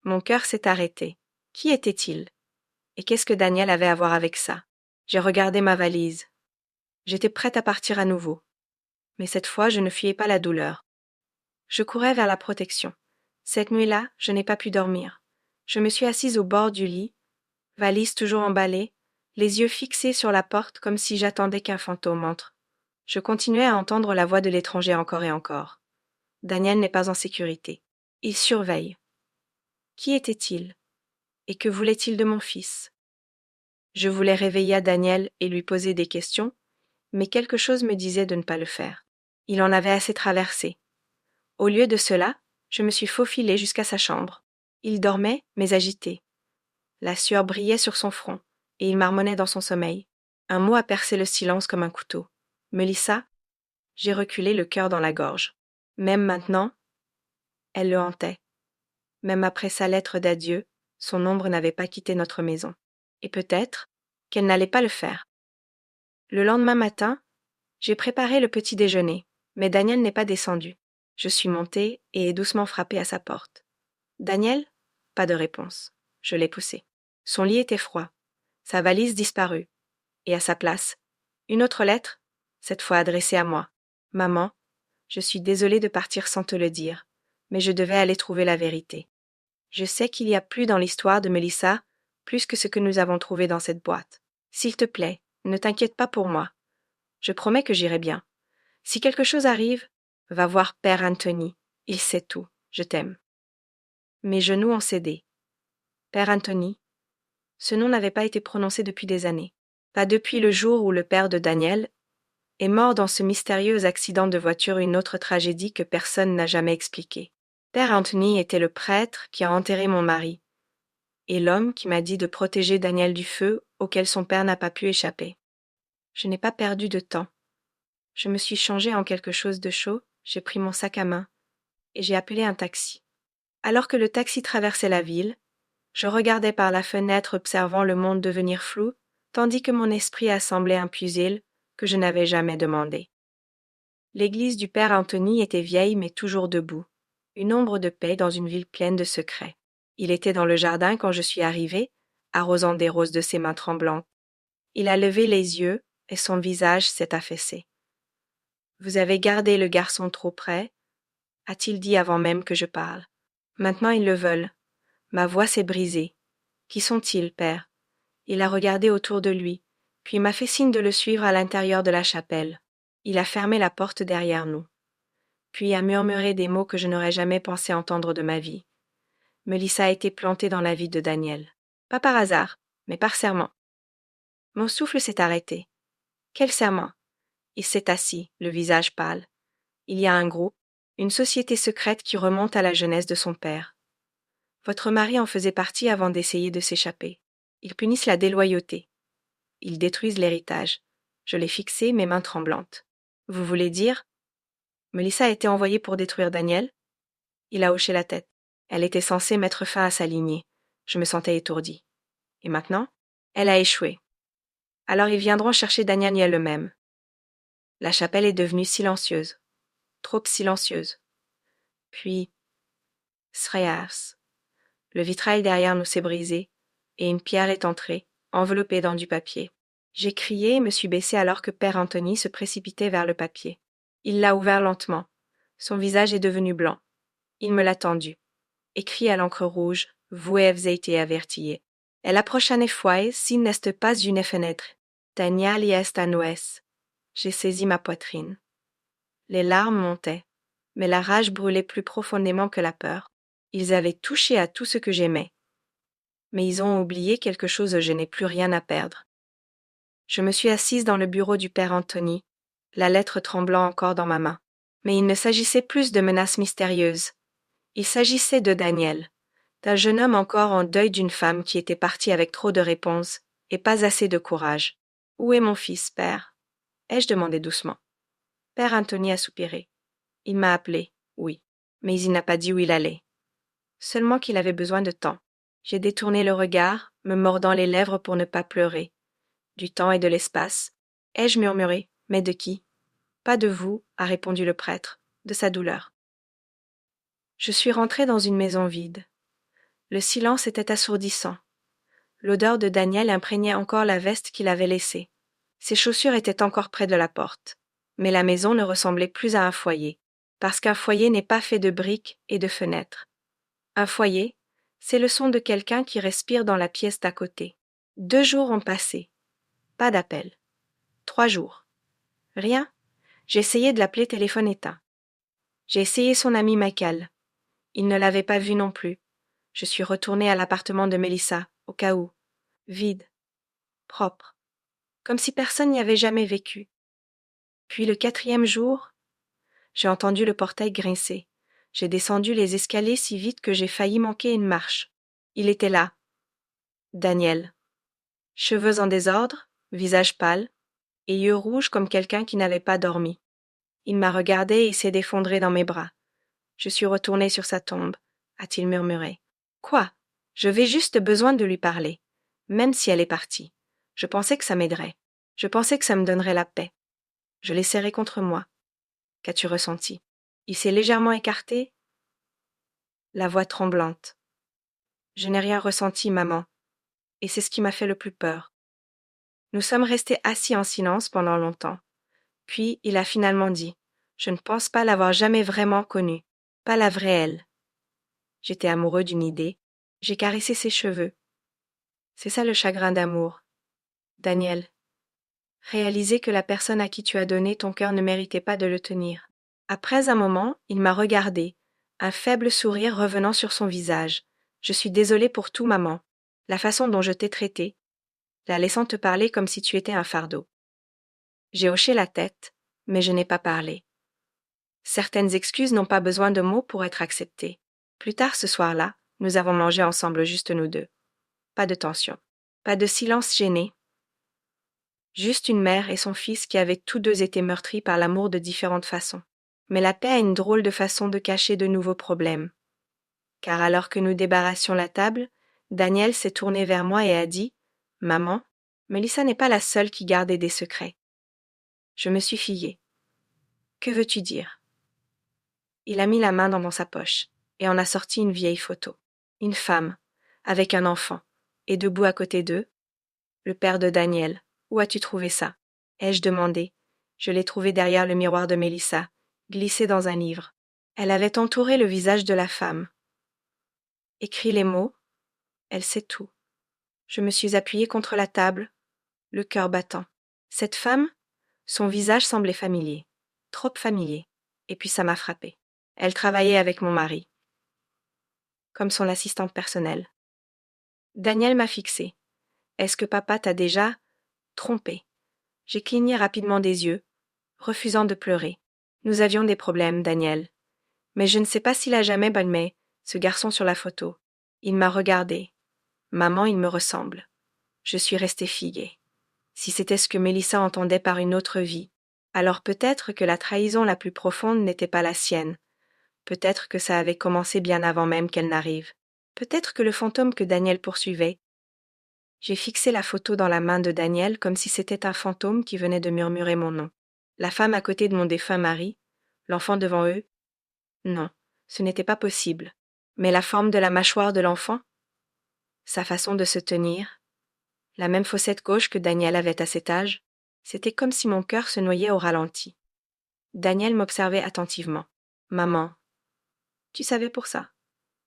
Mon cœur s'est arrêté. Qui était-il? Et qu'est-ce que Daniel avait à voir avec ça? J'ai regardé ma valise. J'étais prête à partir à nouveau. Mais cette fois, je ne fuyais pas la douleur. Je courais vers la protection. Cette nuit-là, je n'ai pas pu dormir. Je me suis assise au bord du lit, valise toujours emballée, les yeux fixés sur la porte comme si j'attendais qu'un fantôme entre. Je continuais à entendre la voix de l'étranger encore et encore. Daniel n'est pas en sécurité. Il surveille. Qui était-il? Et que voulait-il de mon fils? Je voulais réveiller Daniel et lui poser des questions, mais quelque chose me disait de ne pas le faire. Il en avait assez traversé. Au lieu de cela, je me suis faufilée jusqu'à sa chambre. Il dormait, mais agité. La sueur brillait sur son front, et il marmonnait dans son sommeil. Un mot a percé le silence comme un couteau. Mélissa, j'ai reculé le cœur dans la gorge. Même maintenant, elle le hantait. Même après sa lettre d'adieu, son ombre n'avait pas quitté notre maison. Et peut-être qu'elle n'allait pas le faire. Le lendemain matin, j'ai préparé le petit déjeuner, mais Daniel n'est pas descendu. Je suis montée et ai doucement frappé à sa porte. Daniel? Pas de réponse. Je l'ai poussé. Son lit était froid. Sa valise disparue. Et à sa place, une autre lettre, cette fois adressée à moi. Maman, je suis désolée de partir sans te le dire, mais je devais aller trouver la vérité. Je sais qu'il y a plus dans l'histoire de Mélissa, plus que ce que nous avons trouvé dans cette boîte. S'il te plaît, ne t'inquiète pas pour moi. Je promets que j'irai bien. Si quelque chose arrive, va voir Père Anthony. Il sait tout. Je t'aime. Mes genoux ont cédé. Père Anthony, ce nom n'avait pas été prononcé depuis des années. Pas depuis le jour où le père de Daniel est mort dans ce mystérieux accident de voiture, une autre tragédie que personne n'a jamais expliquée. Père Anthony était le prêtre qui a enterré mon mari, et l'homme qui m'a dit de protéger Daniel du feu auquel son père n'a pas pu échapper. Je n'ai pas perdu de temps. Je me suis changée en quelque chose de chaud, j'ai pris mon sac à main, et j'ai appelé un taxi. Alors que le taxi traversait la ville, je regardais par la fenêtre observant le monde devenir flou, tandis que mon esprit assemblait un puzzle que je n'avais jamais demandé. L'église du père Anthony était vieille mais toujours debout, une ombre de paix dans une ville pleine de secrets. Il était dans le jardin quand je suis arrivée, arrosant des roses de ses mains tremblantes. Il a levé les yeux et son visage s'est affaissé. « Vous avez gardé le garçon trop près ?» a-t-il dit avant même que je parle. Maintenant ils le veulent. Ma voix s'est brisée. Qui sont-ils, père? Il a regardé autour de lui, puis m'a fait signe de le suivre à l'intérieur de la chapelle. Il a fermé la porte derrière nous, puis a murmuré des mots que je n'aurais jamais pensé entendre de ma vie. Mélissa a été plantée dans la vie de Daniel. Pas par hasard, mais par serment. Mon souffle s'est arrêté. Quel serment? Il s'est assis, le visage pâle. Il y a un groupe, une société secrète qui remonte à la jeunesse de son père. Votre mari en faisait partie avant d'essayer de s'échapper. Ils punissent la déloyauté. Ils détruisent l'héritage. Je l'ai fixé, mes mains tremblantes. Vous voulez dire? Mélissa a été envoyée pour détruire Daniel? Il a hoché la tête. Elle était censée mettre fin à sa lignée. Je me sentais étourdie. Et maintenant? Elle a échoué. Alors ils viendront chercher Daniel eux-mêmes. La chapelle est devenue silencieuse. Trop silencieuse. Puis, Sreyas. Le vitrail derrière nous s'est brisé, et une pierre est entrée, enveloppée dans du papier. J'ai crié et me suis baissée alors que Père Anthony se précipitait vers le papier. Il l'a ouvert lentement. Son visage est devenu blanc. Il me l'a tendu. Écrit à l'encre rouge, vous avez été avertis. Elle approche un effouaille, si n'est pas une fenêtre. Daniel y est à nues. J'ai saisi ma poitrine. Les larmes montaient, mais la rage brûlait plus profondément que la peur. Ils avaient touché à tout ce que j'aimais. Mais ils ont oublié quelque chose, je n'ai plus rien à perdre. Je me suis assise dans le bureau du père Anthony, la lettre tremblant encore dans ma main. Mais il ne s'agissait plus de menaces mystérieuses. Il s'agissait de Daniel, d'un jeune homme encore en deuil d'une femme qui était partie avec trop de réponses et pas assez de courage. « Où est mon fils, père ?» ai-je demandé doucement. Père Anthony a soupiré. Il m'a appelé, oui, mais il n'a pas dit où il allait. Seulement qu'il avait besoin de temps. J'ai détourné le regard, me mordant les lèvres pour ne pas pleurer. Du temps et de l'espace. Ai-je murmuré, mais de qui? Pas de vous, a répondu le prêtre, de sa douleur. Je suis rentrée dans une maison vide. Le silence était assourdissant. L'odeur de Daniel imprégnait encore la veste qu'il avait laissée. Ses chaussures étaient encore près de la porte. Mais la maison ne ressemblait plus à un foyer, parce qu'un foyer n'est pas fait de briques et de fenêtres. Un foyer, c'est le son de quelqu'un qui respire dans la pièce d'à côté. 2 jours ont passé. Pas d'appel. 3 jours. Rien. J'ai essayé de l'appeler téléphone éteint. J'ai essayé son ami Michael. Il ne l'avait pas vu non plus. Je suis retournée à l'appartement de Mélissa, au cas où. Vide. Propre. Comme si personne n'y avait jamais vécu. Puis le 4e jour, j'ai entendu le portail grincer. J'ai descendu les escaliers si vite que j'ai failli manquer une marche. Il était là. Daniel. Cheveux en désordre, visage pâle. et yeux rouges comme quelqu'un qui n'avait pas dormi. Il m'a regardé et s'est effondré dans mes bras. Je suis retournée sur sa tombe, a-t-il murmuré. Quoi? Je vais juste besoin de lui parler, même si elle est partie. Je pensais que ça m'aiderait. Je pensais que ça me donnerait la paix. Je l'ai serré contre moi. Qu'as-tu ressenti? Il s'est légèrement écarté, la voix tremblante. Je n'ai rien ressenti, maman, et c'est ce qui m'a fait le plus peur. Nous sommes restés assis en silence pendant longtemps. Puis il a finalement dit « Je ne pense pas l'avoir jamais vraiment connue, pas la vraie elle. » J'étais amoureux d'une idée. J'ai caressé ses cheveux. C'est ça le chagrin d'amour. Daniel, réaliser que la personne à qui tu as donné ton cœur ne méritait pas de le tenir. Après un moment, il m'a regardé, un faible sourire revenant sur son visage. Je suis désolée pour tout, maman. La façon dont je t'ai traitée, la laissant te parler comme si tu étais un fardeau. J'ai hoché la tête, mais je n'ai pas parlé. Certaines excuses n'ont pas besoin de mots pour être acceptées. Plus tard ce soir-là, nous avons mangé ensemble juste nous deux. Pas de tension, pas de silence gêné. Juste une mère et son fils qui avaient tous deux été meurtris par l'amour de différentes façons. Mais la paix a une drôle de façon de cacher de nouveaux problèmes. Car alors que nous débarrassions la table, Daniel s'est tourné vers moi et a dit « Maman, Mélissa n'est pas la seule qui gardait des secrets. » Je me suis fiée. « Que veux-tu dire ?» Il a mis la main dans sa poche et en a sorti une vieille photo. Une femme, avec un enfant, et debout à côté d'eux, le père de Daniel. Où as-tu trouvé ça? Ai-je demandé. Je l'ai trouvé derrière le miroir de Mélissa, glissé dans un livre. Elle avait entouré le visage de la femme. Écrit les mots, elle sait tout. Je me suis appuyée contre la table, le cœur battant. Cette femme, son visage semblait familier, trop familier, et puis ça m'a frappée. Elle travaillait avec mon mari, comme son assistante personnelle. Daniel m'a fixée. Est-ce que papa t'a déjà trompé? J'ai cligné rapidement des yeux, refusant de pleurer. Nous avions des problèmes, Daniel. Mais je ne sais pas s'il a jamais balmé ce garçon sur la photo. Il m'a regardé. Maman, il me ressemble. Je suis restée figuée. Si c'était ce que Mélissa entendait par une autre vie, alors peut-être que la trahison la plus profonde n'était pas la sienne. Peut-être que ça avait commencé bien avant même qu'elle n'arrive. Peut-être que le fantôme que Daniel poursuivait. J'ai fixé la photo dans la main de Daniel comme si c'était un fantôme qui venait de murmurer mon nom. La femme à côté de mon défunt mari, l'enfant devant eux. Non, ce n'était pas possible. Mais la forme de la mâchoire de l'enfant, sa façon de se tenir, la même fossette gauche que Daniel avait à cet âge, c'était comme si mon cœur se noyait au ralenti. Daniel m'observait attentivement. Maman, tu savais pour ça?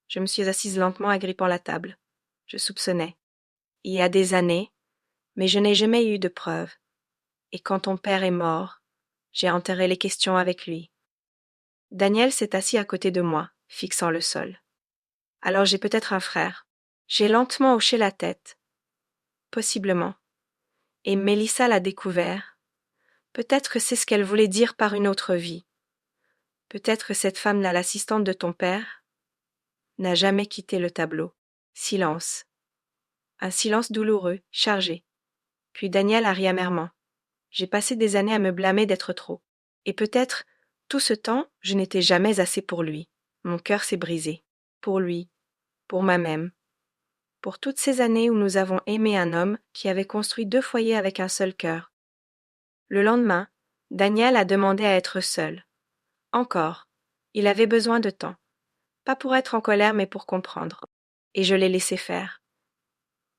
Je me suis assise lentement agrippant la table. Je soupçonnais. Il y a des années, mais je n'ai jamais eu de preuves. Et quand ton père est mort, j'ai enterré les questions avec lui. Daniel s'est assis à côté de moi, fixant le sol. Alors j'ai peut-être un frère. J'ai lentement hoché la tête. Possiblement. Et Mélissa l'a découvert. Peut-être que c'est ce qu'elle voulait dire par une autre vie. Peut-être que cette femme-là, l'assistante de ton père, n'a jamais quitté le tableau. Silence. Un silence douloureux, chargé. Puis Daniel a ri amèrement. J'ai passé des années à me blâmer d'être trop. Et peut-être, tout ce temps, je n'étais jamais assez pour lui. Mon cœur s'est brisé. Pour lui. Pour moi-même. Pour toutes ces années où nous avons aimé un homme qui avait construit 2 foyers avec un seul cœur. Le lendemain, Daniel a demandé à être seul. Encore. Il avait besoin de temps. Pas pour être en colère, mais pour comprendre. Et je l'ai laissé faire.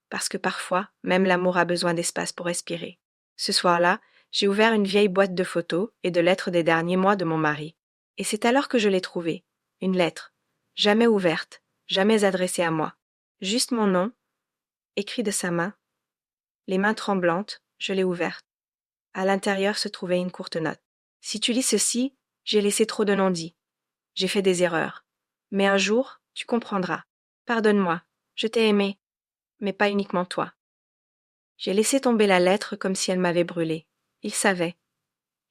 Parce que parfois, même l'amour a besoin d'espace pour respirer. Ce soir-là, j'ai ouvert une vieille boîte de photos et de lettres des derniers mois de mon mari. Et c'est alors que je l'ai trouvée. Une lettre. Jamais ouverte, jamais adressée à moi. Juste mon nom, écrit de sa main. Les mains tremblantes, je l'ai ouverte. À l'intérieur se trouvait une courte note. Si tu lis ceci, j'ai laissé trop de non-dits. J'ai fait des erreurs. Mais un jour, tu comprendras. Pardonne-moi, je t'ai aimé, mais pas uniquement toi. J'ai laissé tomber la lettre comme si elle m'avait brûlé. Il savait.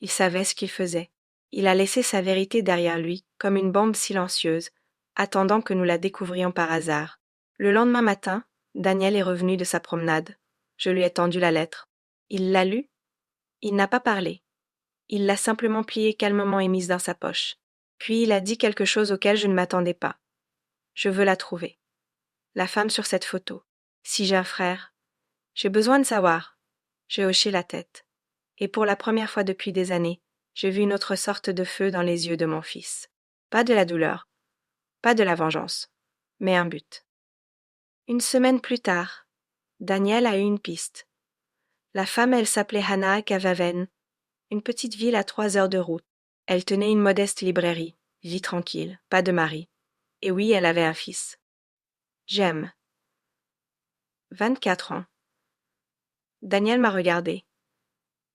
Il savait ce qu'il faisait. Il a laissé sa vérité derrière lui, comme une bombe silencieuse, attendant que nous la découvrions par hasard. Le lendemain matin, Daniel est revenu de sa promenade. Je lui ai tendu la lettre. Il l'a lue. Il n'a pas parlé. Il l'a simplement pliée calmement et mise dans sa poche. Puis il a dit quelque chose auquel je ne m'attendais pas. Je veux la trouver. La femme sur cette photo. Si j'ai un frère. J'ai besoin de savoir. J'ai hoché la tête. Et pour la première fois depuis des années, j'ai vu une autre sorte de feu dans les yeux de mon fils. Pas de la douleur, pas de la vengeance, mais un but. Une semaine plus tard, Daniel a eu une piste. La femme, elle s'appelait Hannah Kavaven, une petite ville à 3 heures de route. Elle tenait une modeste librairie, vie tranquille, pas de mari. Et oui, elle avait un fils. J'aime. 24 ans. Daniel m'a regardé.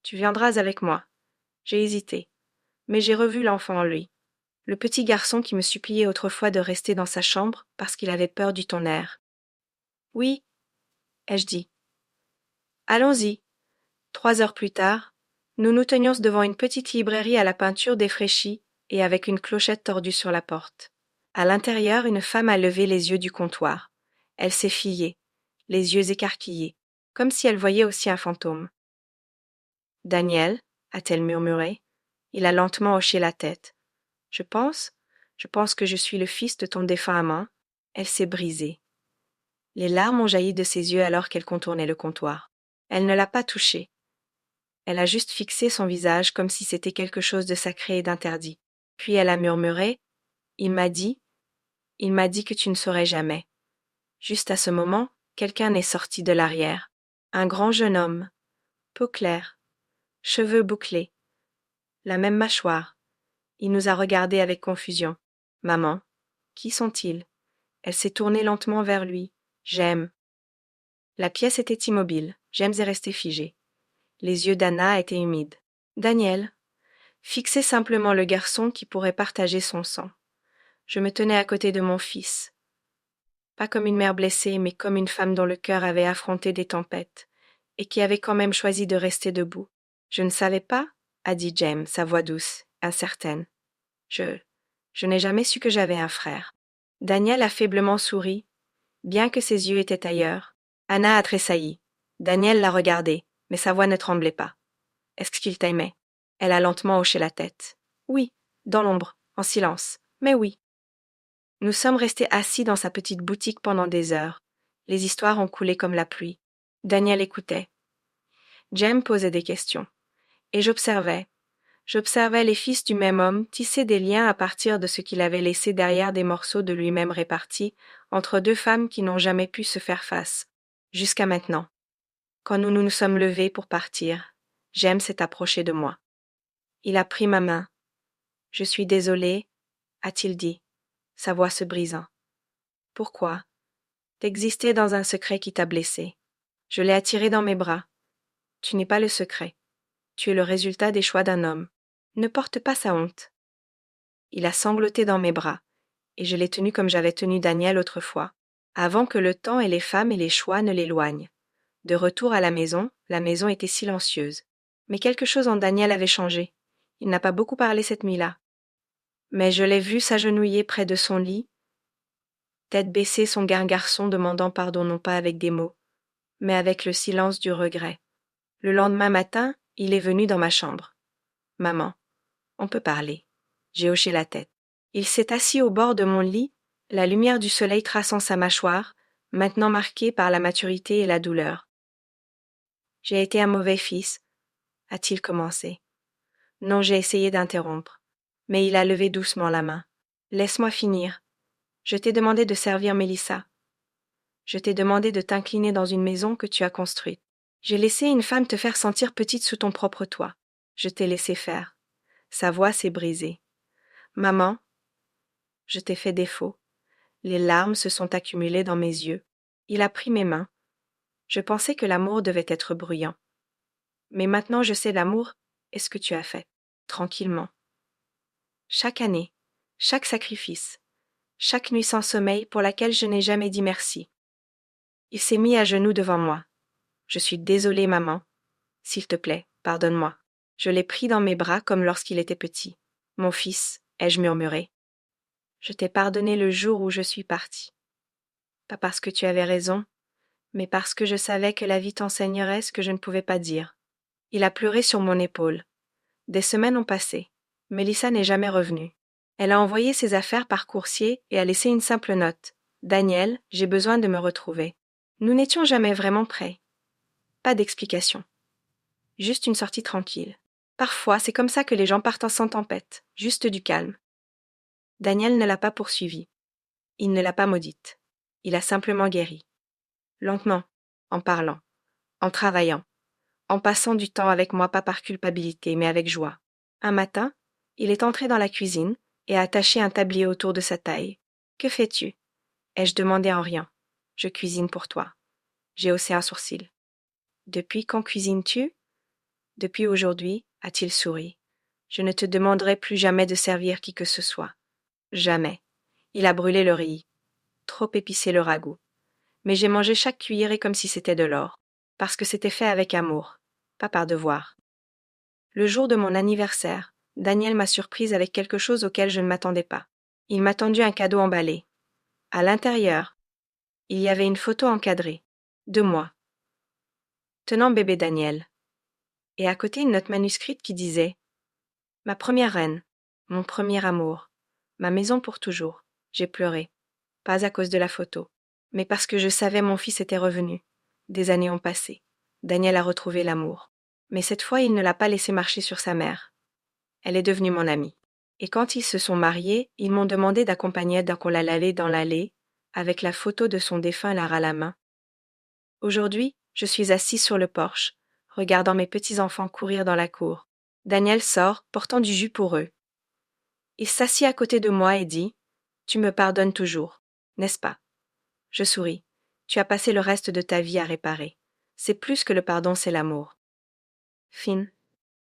Tu viendras avec moi. J'ai hésité, mais j'ai revu l'enfant en lui. Le petit garçon qui me suppliait autrefois de rester dans sa chambre parce qu'il avait peur du tonnerre. Oui, ai-je dit. Allons-y. 3 heures plus tard, nous nous tenions devant une petite librairie à la peinture défraîchie et avec une clochette tordue sur la porte. À l'intérieur, une femme a levé les yeux du comptoir. Elle s'est fiée, les yeux écarquillés, comme si elle voyait aussi un fantôme. Daniel, a-t-elle murmuré. Il a lentement hoché la tête. Je pense que je suis le fils de ton défunt amant. Elle s'est brisée. Les larmes ont jailli de ses yeux alors qu'elle contournait le comptoir. Elle ne l'a pas touché. Elle a juste fixé son visage comme si c'était quelque chose de sacré et d'interdit. Puis elle a murmuré « Il m'a dit que tu ne saurais jamais. » Juste à ce moment, quelqu'un est sorti de l'arrière. Un grand jeune homme, peau claire, cheveux bouclés, la même mâchoire. Il nous a regardés avec confusion. « Maman, qui sont-ils » Elle s'est tournée lentement vers lui. « J'aime. » La pièce était immobile. James est resté figé. Les yeux d'Anna étaient humides. Daniel fixait simplement le garçon qui pourrait partager son sang. Je me tenais à côté de mon fils. Pas comme une mère blessée, mais comme une femme dont le cœur avait affronté des tempêtes, et qui avait quand même choisi de rester debout. Je ne savais pas, a dit James, sa voix douce, incertaine. Je n'ai jamais su que j'avais un frère. Daniel a faiblement souri, bien que ses yeux étaient ailleurs. Anna a tressailli. Daniel l'a regardé, mais sa voix ne tremblait pas. Est-ce qu'il t'aimait? Elle a lentement hoché la tête. Oui, dans l'ombre, en silence, mais oui. Nous sommes restés assis dans sa petite boutique pendant des heures. Les histoires ont coulé comme la pluie. Daniel écoutait. Jem posait des questions. Et j'observais. J'observais les fils du même homme tisser des liens à partir de ce qu'il avait laissé derrière des morceaux de lui-même répartis entre deux femmes qui n'ont jamais pu se faire face. Jusqu'à maintenant. Quand nous nous sommes levés pour partir, Jem s'est approché de moi. Il a pris ma main. « Je suis désolé, a-t-il dit, sa voix se brisant. « Pourquoi? D'exister dans un secret qui t'a blessé. » Je l'ai attiré dans mes bras. « Tu n'es pas le secret. Tu es le résultat des choix d'un homme. Ne porte pas sa honte. » Il a sangloté dans mes bras, et je l'ai tenu comme j'avais tenu Daniel autrefois, avant que le temps et les femmes et les choix ne l'éloignent. De retour à la maison était silencieuse. Mais quelque chose en Daniel avait changé. Il n'a pas beaucoup parlé cette nuit-là. Mais je l'ai vu s'agenouiller près de son lit, tête baissée son garçon demandant pardon non pas avec des mots, mais avec le silence du regret. Le lendemain matin, il est venu dans ma chambre. « Maman, on peut parler. » J'ai hoché la tête. Il s'est assis au bord de mon lit, la lumière du soleil traçant sa mâchoire, maintenant marquée par la maturité et la douleur. « J'ai été un mauvais fils, » a-t-il commencé. Non, j'ai essayé d'interrompre, mais il a levé doucement la main. « Laisse-moi finir. Je t'ai demandé de servir Mélissa. Je t'ai demandé de t'incliner dans une maison que tu as construite. J'ai laissé une femme te faire sentir petite sous ton propre toit. Je t'ai laissé faire. » Sa voix s'est brisée. « Maman, je t'ai fait défaut. » Les larmes se sont accumulées dans mes yeux. Il a pris mes mains. Je pensais que l'amour devait être bruyant. Mais maintenant je sais l'amour et ce que tu as fait, tranquillement. Chaque année, chaque sacrifice, chaque nuit sans sommeil pour laquelle je n'ai jamais dit merci. Il s'est mis à genoux devant moi. « Je suis désolée, maman. S'il te plaît, pardonne-moi. » Je l'ai pris dans mes bras comme lorsqu'il était petit. « Mon fils, » ai-je murmuré. « Je t'ai pardonné le jour où je suis partie. Pas parce que tu avais raison, mais parce que je savais que la vie t'enseignerait ce que je ne pouvais pas dire. Il a pleuré sur mon épaule. Des semaines ont passé. Mélissa n'est jamais revenue. Elle a envoyé ses affaires par coursier et a laissé une simple note. Daniel, j'ai besoin de me retrouver. Nous n'étions jamais vraiment prêts. Pas d'explication. Juste une sortie tranquille. Parfois, c'est comme ça que les gens partent sans tempête, juste du calme. Daniel ne l'a pas poursuivie. Il ne l'a pas maudite. Il a simplement guéri. Lentement, en parlant, en travaillant, en passant du temps avec moi pas par culpabilité mais avec joie. Un matin, il est entré dans la cuisine et a attaché un tablier autour de sa taille. « Que fais-tu » ai-je demandé en riant. « Je cuisine pour toi. » J'ai haussé un sourcil. « Depuis quand cuisines-tu » ? Depuis aujourd'hui, a-t-il souri. Je ne te demanderai plus jamais de servir qui que ce soit. Jamais. Il a brûlé le riz. Trop épicé le ragoût. Mais j'ai mangé chaque cuillerée comme si c'était de l'or, parce que c'était fait avec amour, pas par devoir. Le jour de mon anniversaire, Daniel m'a surprise avec quelque chose auquel je ne m'attendais pas. Il m'a tendu un cadeau emballé. À l'intérieur, il y avait une photo encadrée, de moi, tenant bébé Daniel. Et à côté une note manuscrite qui disait « Ma première reine, mon premier amour, ma maison pour toujours. J'ai pleuré, pas à cause de la photo, mais parce que je savais mon fils était revenu. Des années ont passé. Daniel a retrouvé l'amour. Mais cette fois, il ne l'a pas laissé marcher sur sa mère. Elle est devenue mon amie. Et quand ils se sont mariés, ils m'ont demandé d'accompagner Dakolala dans l'allée, avec la photo de son défunt Lara à la main. Aujourd'hui, je suis assise sur le porche, regardant mes petits-enfants courir dans la cour. Daniel sort, portant du jus pour eux. Il s'assit à côté de moi et dit « Tu me pardonnes toujours, n'est-ce pas ?» Je souris. « Tu as passé le reste de ta vie à réparer. C'est plus que le pardon, c'est l'amour. » Fin.